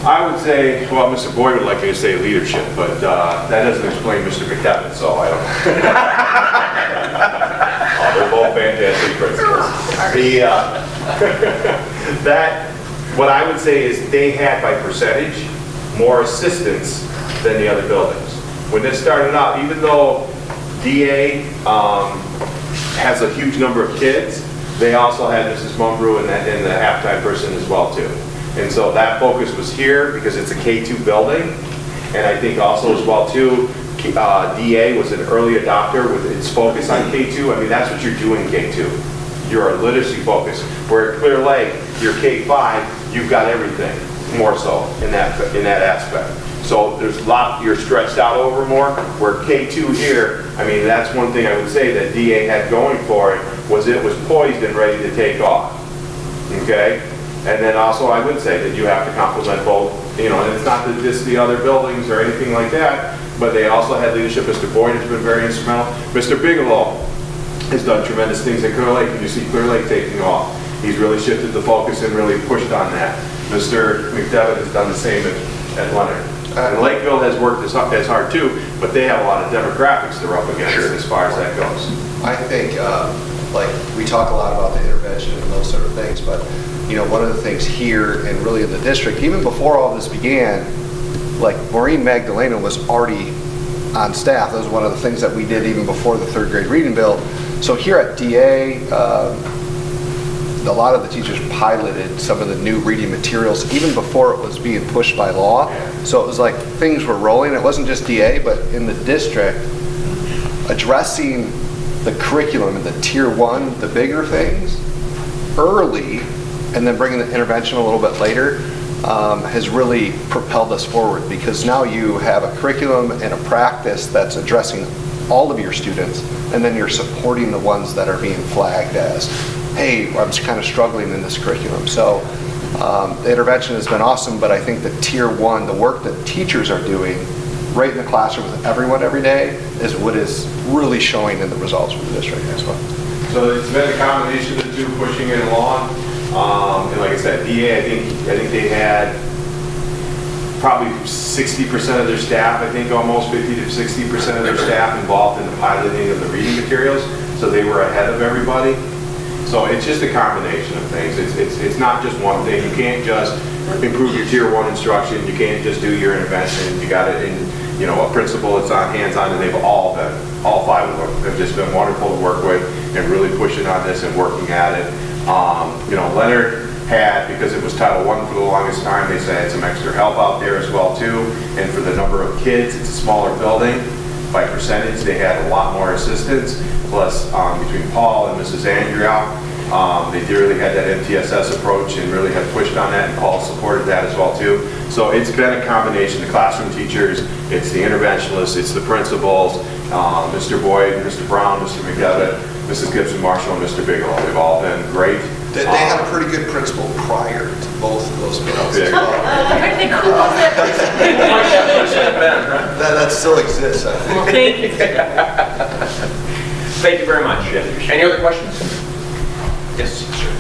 I would say, well, Mr. Boyd would like me to say leadership, but that doesn't explain Mr. McDevitt, so I don't know. They're both fantastic principals. What I would say is they had, by percentage, more assistants than the other buildings. When this started out, even though DA has a huge number of kids, they also had Mrs. Mumbrew and the halftime person as well too. And so that focus was here because it's a K2 building. And I think also as well too, DA was an early adopter with its focus on K2. I mean, that's what you're doing in K2. You're a literacy focus. Where at Clear Lake, you're K5, you've got everything more so in that aspect. So there's a lot, you're stretched out over more, where K2 here, I mean, that's one thing I would say that DA had going for it, was it was poised and ready to take off, okay? And then also I would say that you have to complement both, you know, and it's not that this the other buildings or anything like that, but they also had leadership. Mr. Boyd has been very instrumental. Mr. Bigelow has done tremendous things at Clear Lake, and you see Clear Lake taking off. He's really shifted the focus and really pushed on that. Mr. McDevitt has done the same at Leonard. And Lakeville has worked as hard too, but they have a lot of demographics they're up against as far as that goes. I think, like, we talk a lot about the intervention and those sort of things, but, you know, one of the things here and really in the district, even before all this began, like, Maureen Magdalena was already on staff. That was one of the things that we did even before the third grade reading bill. So here at DA, a lot of the teachers piloted some of the new reading materials even before it was being pushed by law. So it was like things were rolling. It wasn't just DA, but in the district, addressing the curriculum and the tier 1, the bigger things, early, and then bringing the intervention a little bit later, has really propelled us forward, because now you have a curriculum and a practice that's addressing all of your students, and then you're supporting the ones that are being flagged as, hey, I'm kind of struggling in this curriculum. So the intervention has been awesome, but I think the tier 1, the work that teachers are doing right in the classroom with everyone every day, is what is really showing in the results for the district as well. So it's been a combination of the two pushing it along. And like I said, DA, I think they had probably 60% of their staff, I think almost 50 to 60% of their staff involved in the piloting of the reading materials. So they were ahead of everybody. So it's just a combination of things. It's not just one thing. You can't just improve your tier 1 instruction. You can't just do your intervention. You got it in, you know, a principal that's on hands-on, and they've all 5 of them have just been wonderful to work with and really pushing on this and working at it. You know, Leonard had, because it was Title I for the longest time, they had some extra help out there as well too. And for the number of kids, it's a smaller building. By percentage, they had a lot more assistance. Plus, between Paul and Mrs. Andrea, they really had that MTSS approach and really had pushed on that, and Paul supported that as well too. So it's been a combination, the classroom teachers, it's the interventionists, it's the principals, Mr. Boyd, Mr. Brown, Mr. McDevitt, Mrs. Gibson-Marshall, and Mr. Bigelow. They've all been great. They had a pretty good principal prior to both of those bills. Yeah. That still exists, I think. Thank you. Thank you very much. Any other questions? Yes, sir.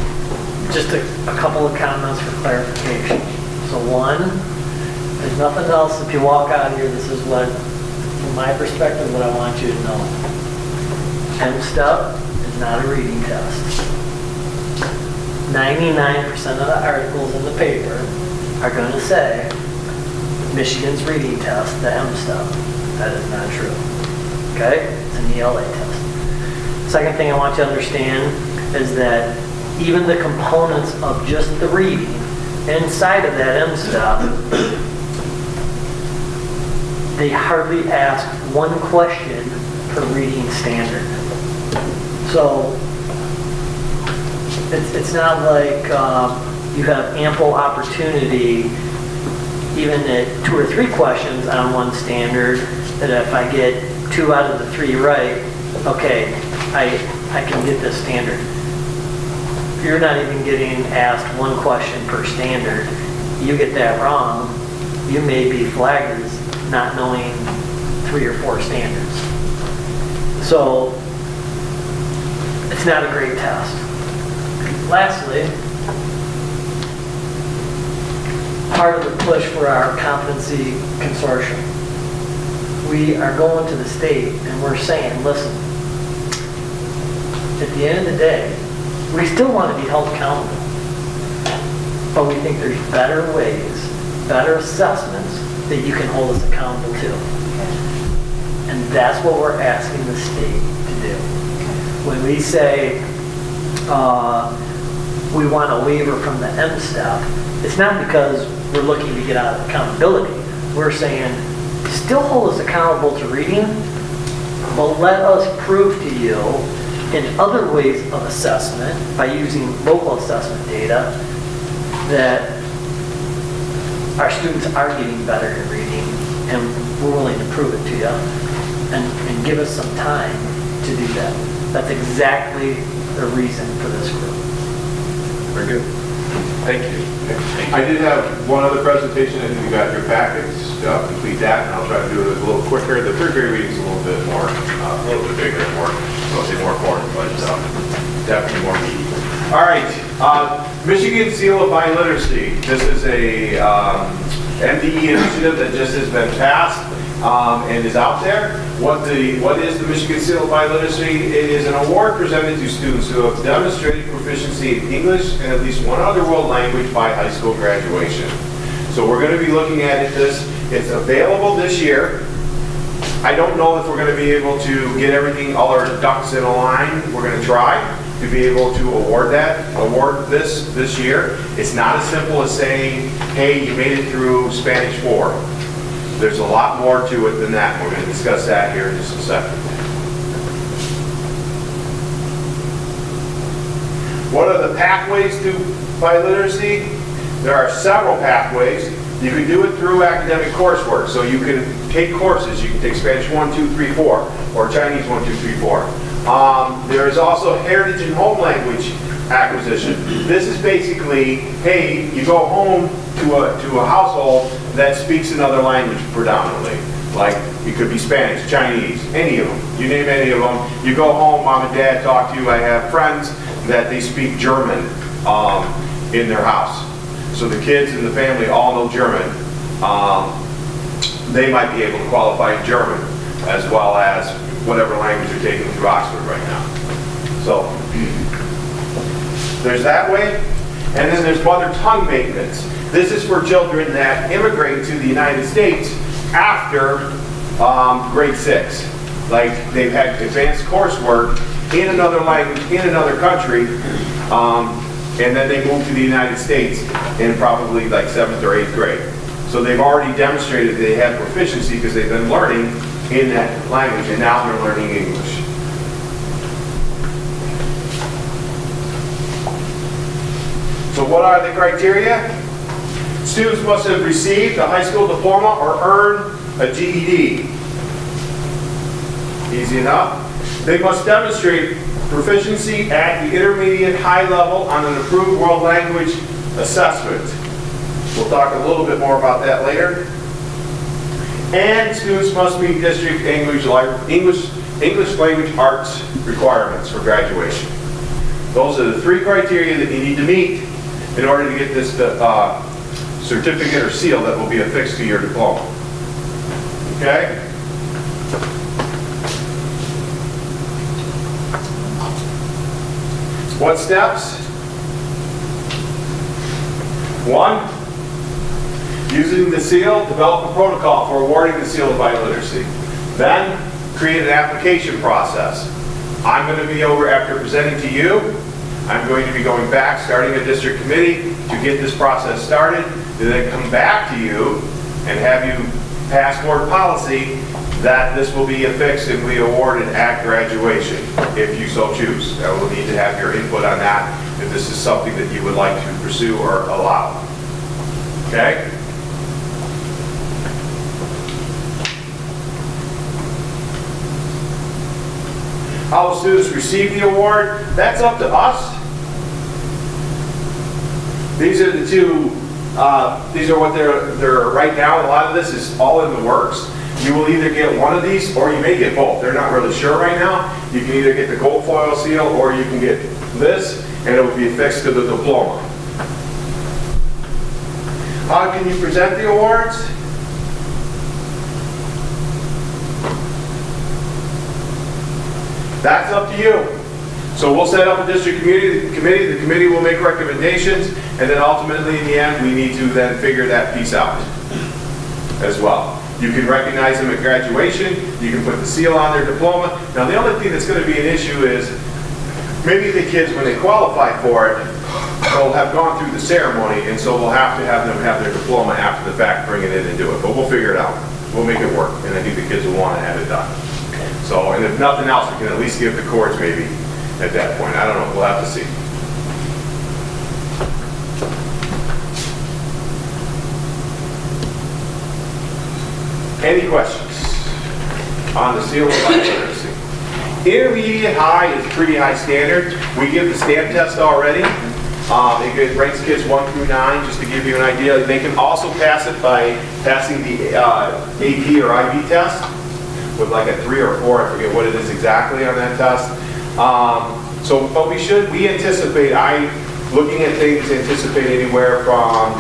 Just a couple of comments for clarification. So one, there's nothing else. If you walk out of here, this is what, from my perspective, what I want you to know. M-STEP is not a reading test. 99% of the articles in the paper are going to say Michigan's reading test, the M-STEP. That is not true. Okay? It's an ELA test. Second thing I want you to understand is that even the components of just the reading inside of that M-STEP, they hardly ask one question per reading standard. So it's not like you have ample opportunity, even at 2 or 3 questions on one standard, that if I get 2 out of the 3 right, okay, I can get this standard. If you're not even getting asked 1 question per standard, you get that wrong, you may be flagged as not knowing 3 or 4 standards. So it's not a great test. Lastly, part of the push for our competency consortium. We are going to the state and we're saying, listen, at the end of the day, we still want to be held accountable. But we think there's better ways, better assessments that you can hold us accountable to. And that's what we're asking the state to do. When we say we want a waiver from the M step, it's not because we're looking to get out of accountability. We're saying, still hold us accountable to reading, but let us prove to you in other ways of assessment, by using local assessment data, that our students are getting better at reading, and we're willing to prove it to you, and give us some time to do that. That's exactly the reason for this group. Very good. Thank you. I did have one other presentation, and you got your packets. Complete that, and I'll try to do it a little quicker. The third grade reading is a little bit more, a little bit bigger and more, I won't say more important, but definitely more meaty. All right, Michigan Seal of Biliteracy. This is a MDE initiative that just has been passed and is out there. What is the Michigan Seal of Biliteracy? It is an award presented to students who have demonstrated proficiency in English and at least one other world language by high school graduation. So we're going to be looking at this. It's available this year. I don't know if we're going to be able to get everything, all our ducks in a line. We're going to try to be able to award this year. It's not as simple as saying, hey, you made it through Spanish 4. There's a lot more to it than that. We're going to discuss that here in just a second. What are the pathways to biliteracy? There are several pathways. You can do it through academic coursework. So you can take courses. You can take Spanish 1, 2, 3, 4, or Chinese 1, 2, 3, 4. There is also heritage and home language acquisition. This is basically, hey, you go home to a household that speaks another language predominantly. Like, it could be Spanish, Chinese, any of them. You name any of them. You go home, mom and dad talk to you. I have friends that they speak German in their house. So the kids in the family all know German. They might be able to qualify in German as well as whatever language you're taking through Oxford right now. So there's that way. And then there's mother tongue maintenance. This is for children that immigrate to the United States after grade 6. Like, they've had advanced coursework in another language, in another country, and then they move to the United States in probably like 7th or 8th grade. So they've already demonstrated they have proficiency because they've been learning in that language, and now they're learning English. So what are the criteria? Students must have received a high school diploma or earned a GED. Easy enough. They must demonstrate proficiency at the intermediate high level on an approved world language assessment. We'll talk a little bit more about that later. And students must meet district English language arts requirements for graduation. Those are the 3 criteria that you need to meet in order to get this certificate or seal that will be affixed to your diploma. Okay? What steps? 1, using the seal, develop a protocol for awarding the seal of biliteracy. Then, create an application process. I'm going to be over after presenting to you. I'm going to be going back, starting a district committee to get this process started, to then come back to you and have you pass board policy that this will be affixed and we awarded at graduation, if you so choose. I will need to have your input on that, if this is something that you would like to pursue or allow. Okay? How will students receive the award? That's up to us. These are the 2, these are what they're right now. A lot of this is all in the works. You will either get one of these or you may get both. They're not really sure right now. You can either get the gold foil seal or you can get this, and it will be affixed to the diploma. How can you present the awards? That's up to you. So we'll set up a district committee, the committee will make recommendations, and then ultimately in the end, we need to then figure that piece out as well. You can recognize them at graduation, you can put the seal on their diploma. Now the only thing that's going to be an issue is maybe the kids, when they qualify for it, will have gone through the ceremony, and so we'll have to have them have their diploma after the fact, bring it in and do it. But we'll figure it out. We'll make it work, and I think the kids will want to have it done. So, and if nothing else, we can at least give the cords maybe at that point. I don't know, we'll have to see. Any questions on the seal of literacy? Intermediate high is pretty high standard. We give the stamp test already. It ranks kids 1 through 9, just to give you an idea. They can also pass it by passing the AP or IB test with like a 3 or 4, I forget what it is exactly on that test. But we anticipate, looking at things, anticipate anywhere from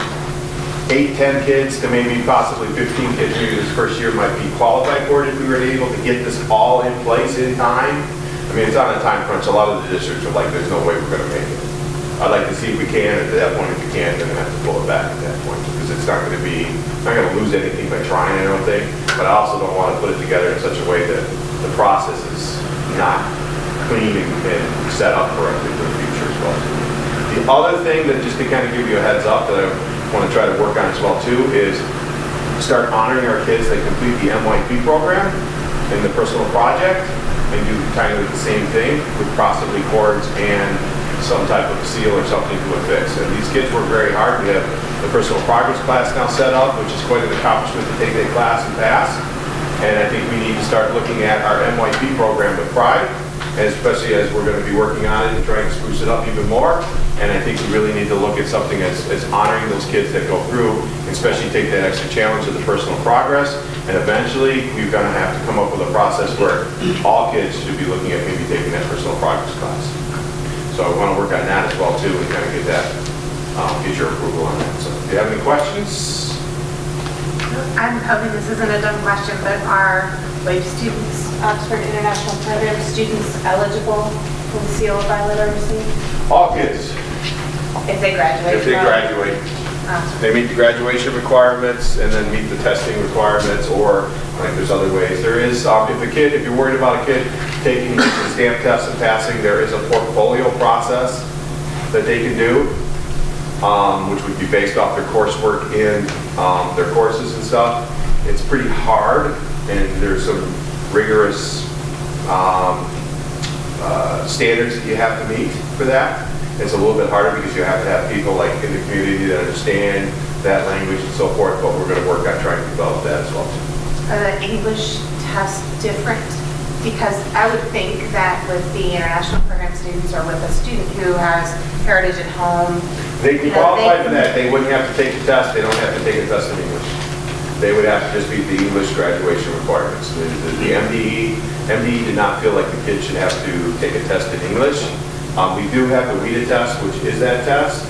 8, 10 kids to maybe possibly 15 kids. Maybe this first year might be qualified for it if we were able to get this all in place in time. I mean, it's on a time crunch. A lot of the districts are like, there's no way we're going to make it. I'd like to see if we can. At that point, if we can, then we have to pull it back at that point because it's not going to lose anything by trying, I don't think. But I also don't want to put it together in such a way that the process is not clean and set up correctly for the future as well. The other thing that just to kind of give you a heads up that I want to try to work on as well too is start honoring our kids that complete the MYP program in the personal project and do kind of the same thing with possibly cords and some type of seal or something to affix. And these kids work very hard. We have the personal progress class now set up, which is quite an accomplishment to take that class and pass. And I think we need to start looking at our MYP program with pride, especially as we're going to be working on it and trying to spruce it up even more. And I think we really need to look at something as honoring those kids that go through, especially take that extra challenge of the personal progress. And eventually, we're going to have to come up with a process where all kids should be looking at maybe taking that personal progress class. So I want to work on that as well too and kind of get that, get your approval on that. So do you have any questions? I'm hoping this isn't a dumb question, but are WAVE students, Oxford International Program students eligible for the seal of biliteracy? All kids. if they graduate? If they graduate. They meet the graduation requirements and then meet the testing requirements, or like there's other ways. There is, if you're worried about a kid taking the stamp test and passing, there is a portfolio process that they can do, which would be based off their coursework in their courses and stuff. It's pretty hard, and there's some rigorous standards that you have to meet for that. It's a little bit harder because you have to have people like in the community that understand that language and so forth, but we're going to work on trying to develop that as well. Are the English tests different? Because I would think that with the international program students or with a student who has heritage at home, they can qualify for that. They wouldn't have to take the test. They don't have to take a test in English. They would have to just meet the English graduation requirements. The MDE did not feel like the kids should have to take a test in English. We do have the WIDA test, which is that test,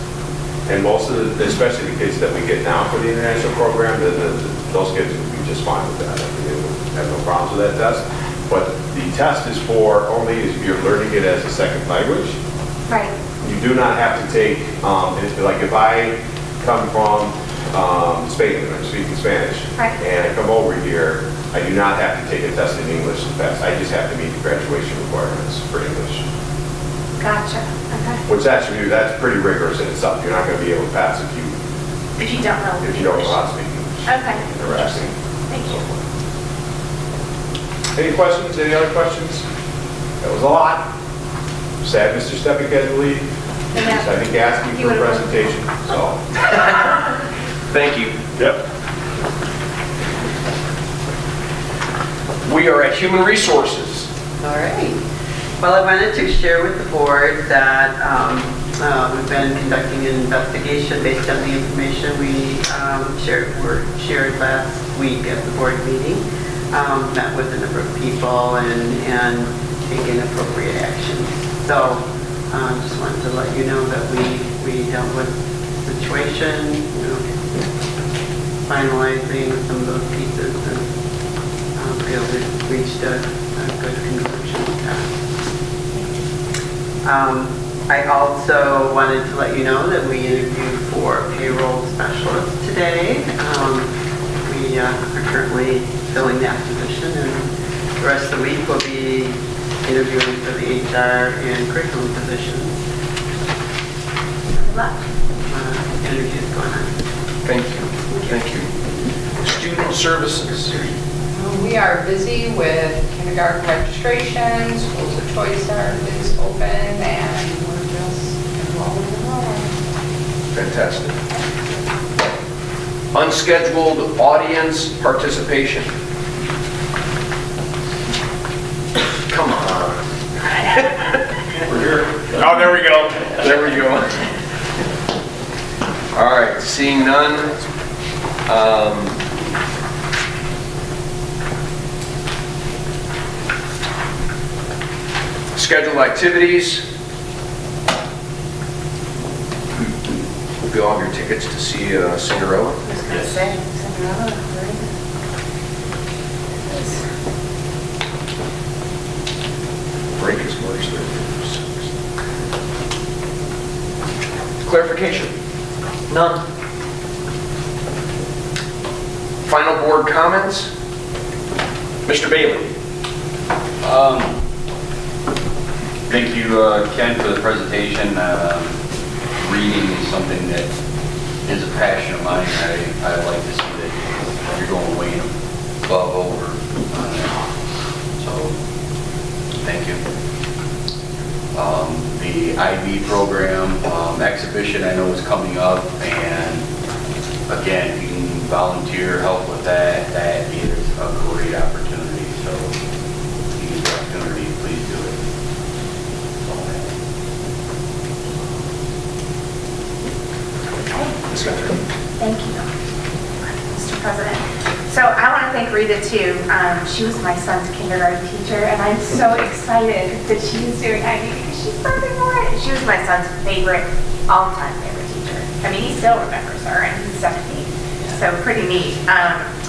and most of the, especially the kids that we get now for the international program, those kids would be just fine with that. They would have no problems with that test. But the test is for only if you're learning it as a second language. right? You do not have to take, like if I come from Spain and I'm speaking Spanish, Right. and I come over here, I do not have to take a test in English to pass. I just have to meet the graduation requirements for English. Gotcha. Okay. Which actually, that's pretty rigorous in itself. You're not going to be able to pass if you don't know. know how to speak English. Okay. Interesting. Thank you. Any questions? Any other questions? That was a lot. Sad Mr. Stepik had to leave. Yeah. I think asking for a presentation, so. Thank you. Yep. We are at Human Resources. All right. Well, I wanted to share with the board that we've been conducting an investigation based on the information we shared last week at the board meeting. Met with a number of people and taken appropriate action. So just wanted to let you know that we dealt with the situation, finalizing some of those pieces and feel we've reached a good conclusion with that. I also wanted to let you know that we interviewed for a payroll specialist today. We are currently filling that position, and the rest of the week we'll be interviewing for the HR and curriculum positions. Good luck. Interviews going on. Thank you. Thank you. Student services. We are busy with kindergarten registration, schools of choice is open, and we're just enrolling. Fantastic. Unscheduled audience participation. Come on. We're here. Oh, there we go. There we go. All right, seeing none. Scheduled activities. Hope you all have your tickets to see Cinderella. I was going to say, Cinderella, right? Break is March 31st. Clarification. None. Final board comments. Mr. Bailey. Thank you, Ken, for the presentation. Reading is something that is a passion of mine. I like to see that you're going way above over on that. So, thank you. The IB program exhibition I know is coming up, and again, if you can volunteer help with that, that is a great opportunity. So, if you get the opportunity, please do it. Thank you, Mr. President. So I want to thank Rita too. She was my son's kindergarten teacher, and I'm so excited that she's doing IB because she's perfect for it. She was my son's all-time favorite teacher. I mean, he still remembers her, and he's 17, so pretty neat.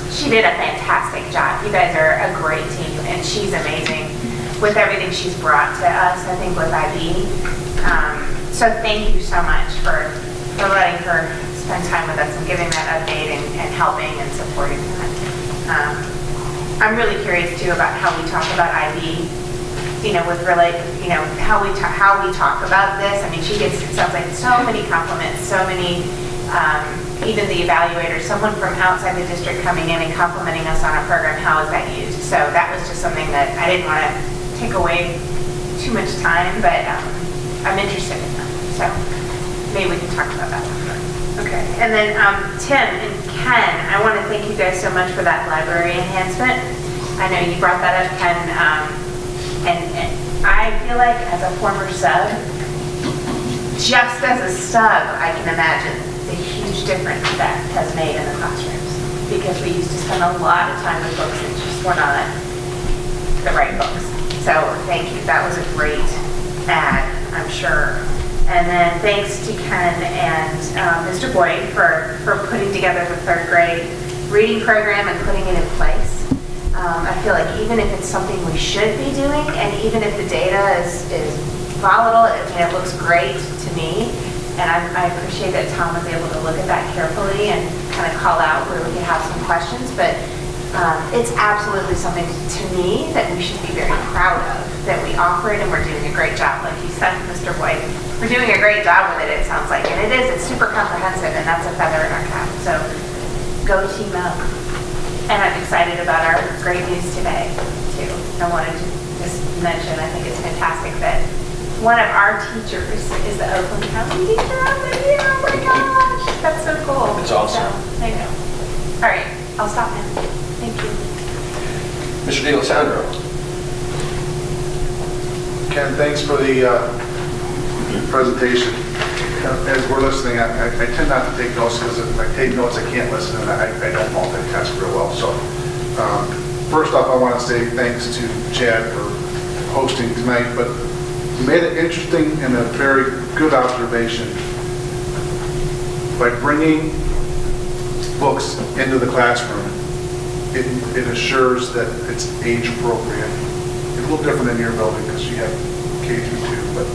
She did a fantastic job. You guys are a great team, and she's amazing with everything she's brought to us, I think, with IB. So thank you so much for letting her spend time with us and giving that update and helping and supporting that. I'm really curious too about how we talk about IB, with how we talk about this. I mean, she gets, it sounds like, so many compliments, so many, even the evaluators, someone from outside the district coming in and complimenting us on a program, how is that used? So that was just something that I didn't want to take away too much time, but I'm interested in that. So maybe we can talk about that. Okay, and then Tim and Ken, I want to thank you guys so much for that library enhancement. I know you brought that up, Ken, and I feel like as a former sub, just as a sub, I can imagine the huge difference that has made in the classrooms, because we used to spend a lot of time with books that just were not the right books. So thank you, that was a great add, I'm sure. And then thanks to Ken and Mr. Boyd for putting together the third grade reading program and putting it in place. I feel like even if it's something we should be doing, and even if the data is volatile, it looks great to me. And I appreciate that Tom was able to look at that carefully and kind of call out where we could have some questions. But it's absolutely something to me that we should be very proud of, that we offer it and we're doing a great job. Like you said, Mr. Boyd, we're doing a great job with it, it sounds like. And it's super comprehensive, and that's a feather in our cap. So go team up. And I'm excited about our great news today, too. I wanted to just mention, I think it's fantastic that one of our teachers is the Oakland County teacher of the year. Oh my gosh, that's so cool. It's awesome. So, I know. All right, I'll stop now. Thank you. Mr. DeLisandro. Ken, thanks for the presentation. As we're listening, I tend not to take notes, because if I take notes, I can't listen, and I don't multitask real well. So first off, I want to say thanks to Chad for hosting tonight, but you made it interesting and a very good observation by bringing books into the classroom, it assures that it's age appropriate. It's a little different in your building because you have K through 2, but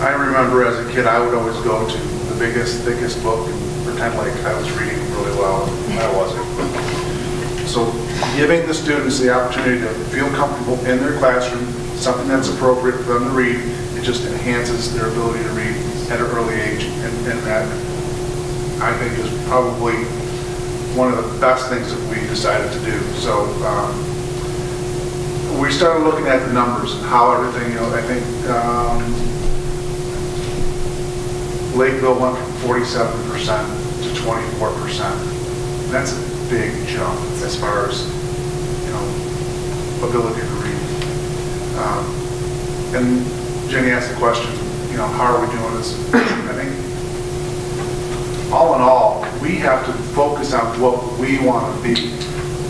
I remember as a kid, I would always go to the biggest, thickest book and pretend like I was reading really well, and I wasn't. So giving the students the opportunity to feel comfortable in their classroom, something that's appropriate for them to read, it just enhances their ability to read at an early age, and that, I think, is probably one of the best things that we decided to do. So we started looking at the numbers and how everything, I think Lakeville went from 47% to 24%. That's a big jump as far as, ability to read. And Jenny asked the question, how are we doing this? I think, all in all, we have to focus on what we want to be.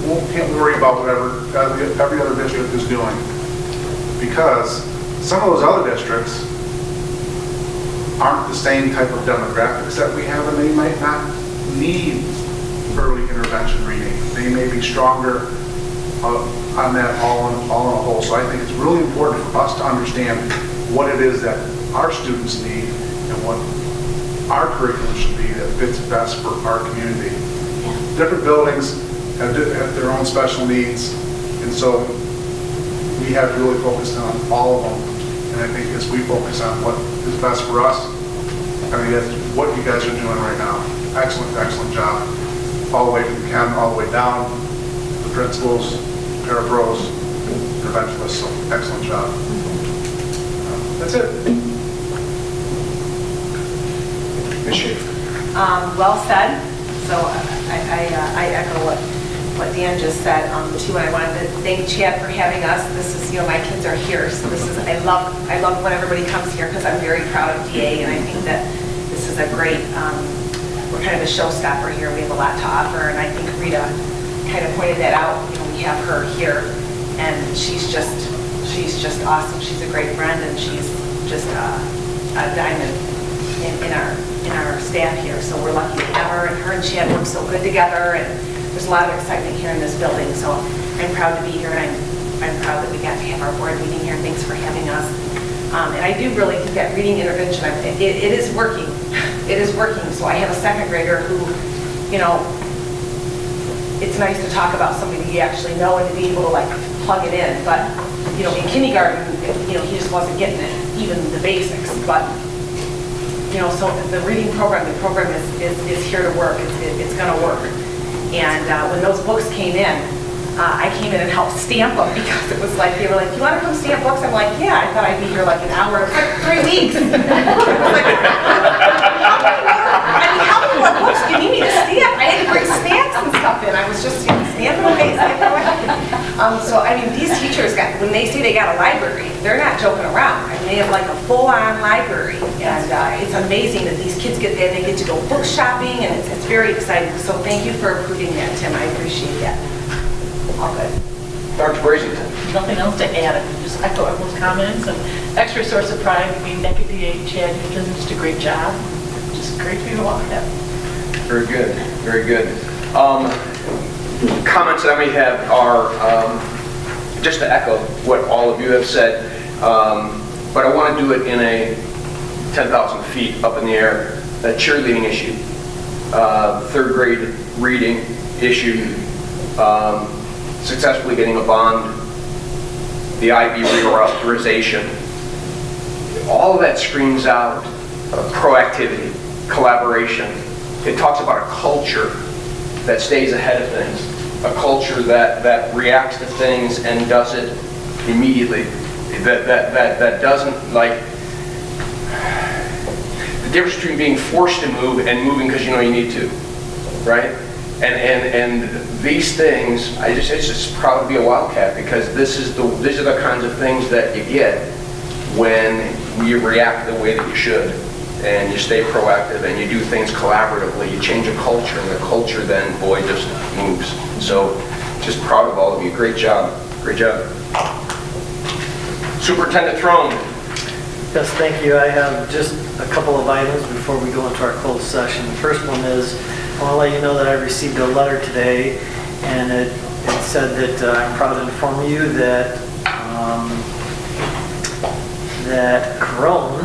We can't worry about whatever every other district is doing, because some of those other districts aren't the same type of demographics that we have, and they might not need early intervention reading. They may be stronger on that all in a whole. So I think it's really important for us to understand what it is that our students need and what our curriculum should be that fits best for our community. Different buildings have their own special needs, and so we have to really focus on all of them. And I think as we focus on what is best for us, I mean, that's what you guys are doing right now. Excellent, excellent job. All the way from Ken, all the way down, the principals, parapros, interventionists, so excellent job. That's it. Ms. Schaefer. Well said. So I echo what Dan just said too, and I wanted to thank Chad for having us. This is, my kids are here, so this is, I love when everybody comes here because I'm very proud of DA, and I think that this is a great, we're kind of a showstopper here. We have a lot to offer, and I think Rita kind of pointed that out. We have her here, and she's just awesome. She's a great friend, and she's just a diamond in our staff here. So we're lucky to have her, and her and Chad work so good together, and there's a lot of excitement here in this building. So I'm proud to be here, and I'm proud that we got to have our board meeting here. Thanks for having us. And I do really think that reading intervention, it is working. It is working. So I have a second grader who, it's nice to talk about somebody that you actually know and to be able to plug it in. But, in kindergarten, he just wasn't getting it, even the basics. But, so the reading program, the program is here to work. It's going to work. And when those books came in, I came in and helped stamp them because it was they were like, "You want to come stamp books?" I'm like, "Yeah." I thought I'd be here an hour. It's 3 weeks. I mean, how many more books do you need me to stamp? I had to bring stamps and stuff in. I was just stamping away, stamping away. So I mean, these teachers when they say they got a library, they're not joking around. I mean, they have a full-on library, and it's amazing that these kids get there. They get to go book shopping, and it's very exciting. So thank you for approving that, Tim. I appreciate that. All good. Dr. Brasington. Nothing else to add. I can just echo everyone's comments, and extra source of pride being NECA DA. Chad, you've done just a great job. Just great to be able to have. Very good, very good. Comments that we have are just to echo what all of you have said, but I want to do it in a 10,000 feet up in the air, a cheerleading issue, third grade reading issue, successfully getting a bond, the IB reauthorization. All of that screams out proactivity, collaboration. It talks about a culture that stays ahead of things, a culture that reacts to things and does it immediately, that doesn't the difference between being forced to move and moving because you need to, right? And these things, it's just proud to be a Wildcat because these are the kinds of things that you get when you react the way that you should, and you stay proactive and you do things collaboratively. You change a culture, and the culture then, boy, just moves. So, just proud of all of you. Great job. Great job. Superintendent Throne. Yes, thank you. I have just a couple of items before we go into our closed session. The first one is I want to let you know that I received a letter today, and it said that I'm proud to inform you that that Crone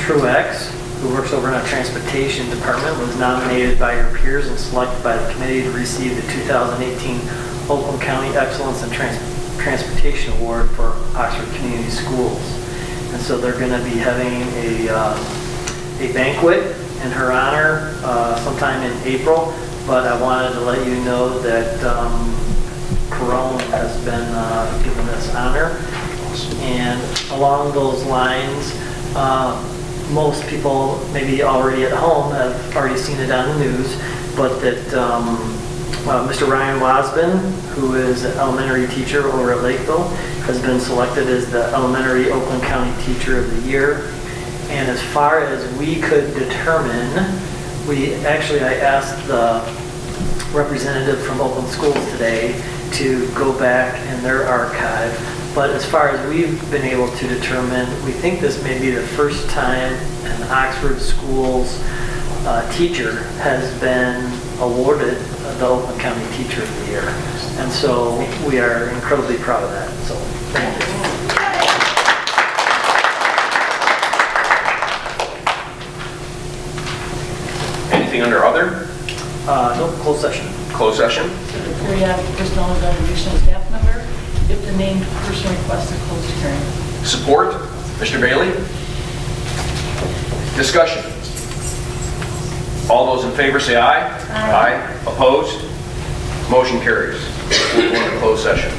Truex, who works over in our transportation department, was nominated by her peers and selected by the committee to receive the 2018 Oakland County Excellence in Transportation Award for Oxford Community Schools. And so they're going to be having a banquet in her honor sometime in April, but I wanted to let you know that Corone has been given this honor. And along those lines, most people maybe already at home have already seen it on the news, but that Mr. Ryan Wasbin, who is an elementary teacher over at Lakeville, has been selected as the Elementary Oakland County Teacher of the Year. And as far as we could determine, I asked the representative from Oakland Schools today to go back in their archive. But as far as we've been able to determine, we think this may be the first time an Oxford Schools teacher has been awarded the Oakland County Teacher of the Year. And so we are incredibly proud of that. So thank you. Anything under other? No, closed session. Closed session? Before you have personnel evaluation of staff member, if the named person requests a closed hearing. Support? Mr. Bailey? Discussion? All those in favor say aye. Aye. Opposed? Motion carries. We'll go into closed session.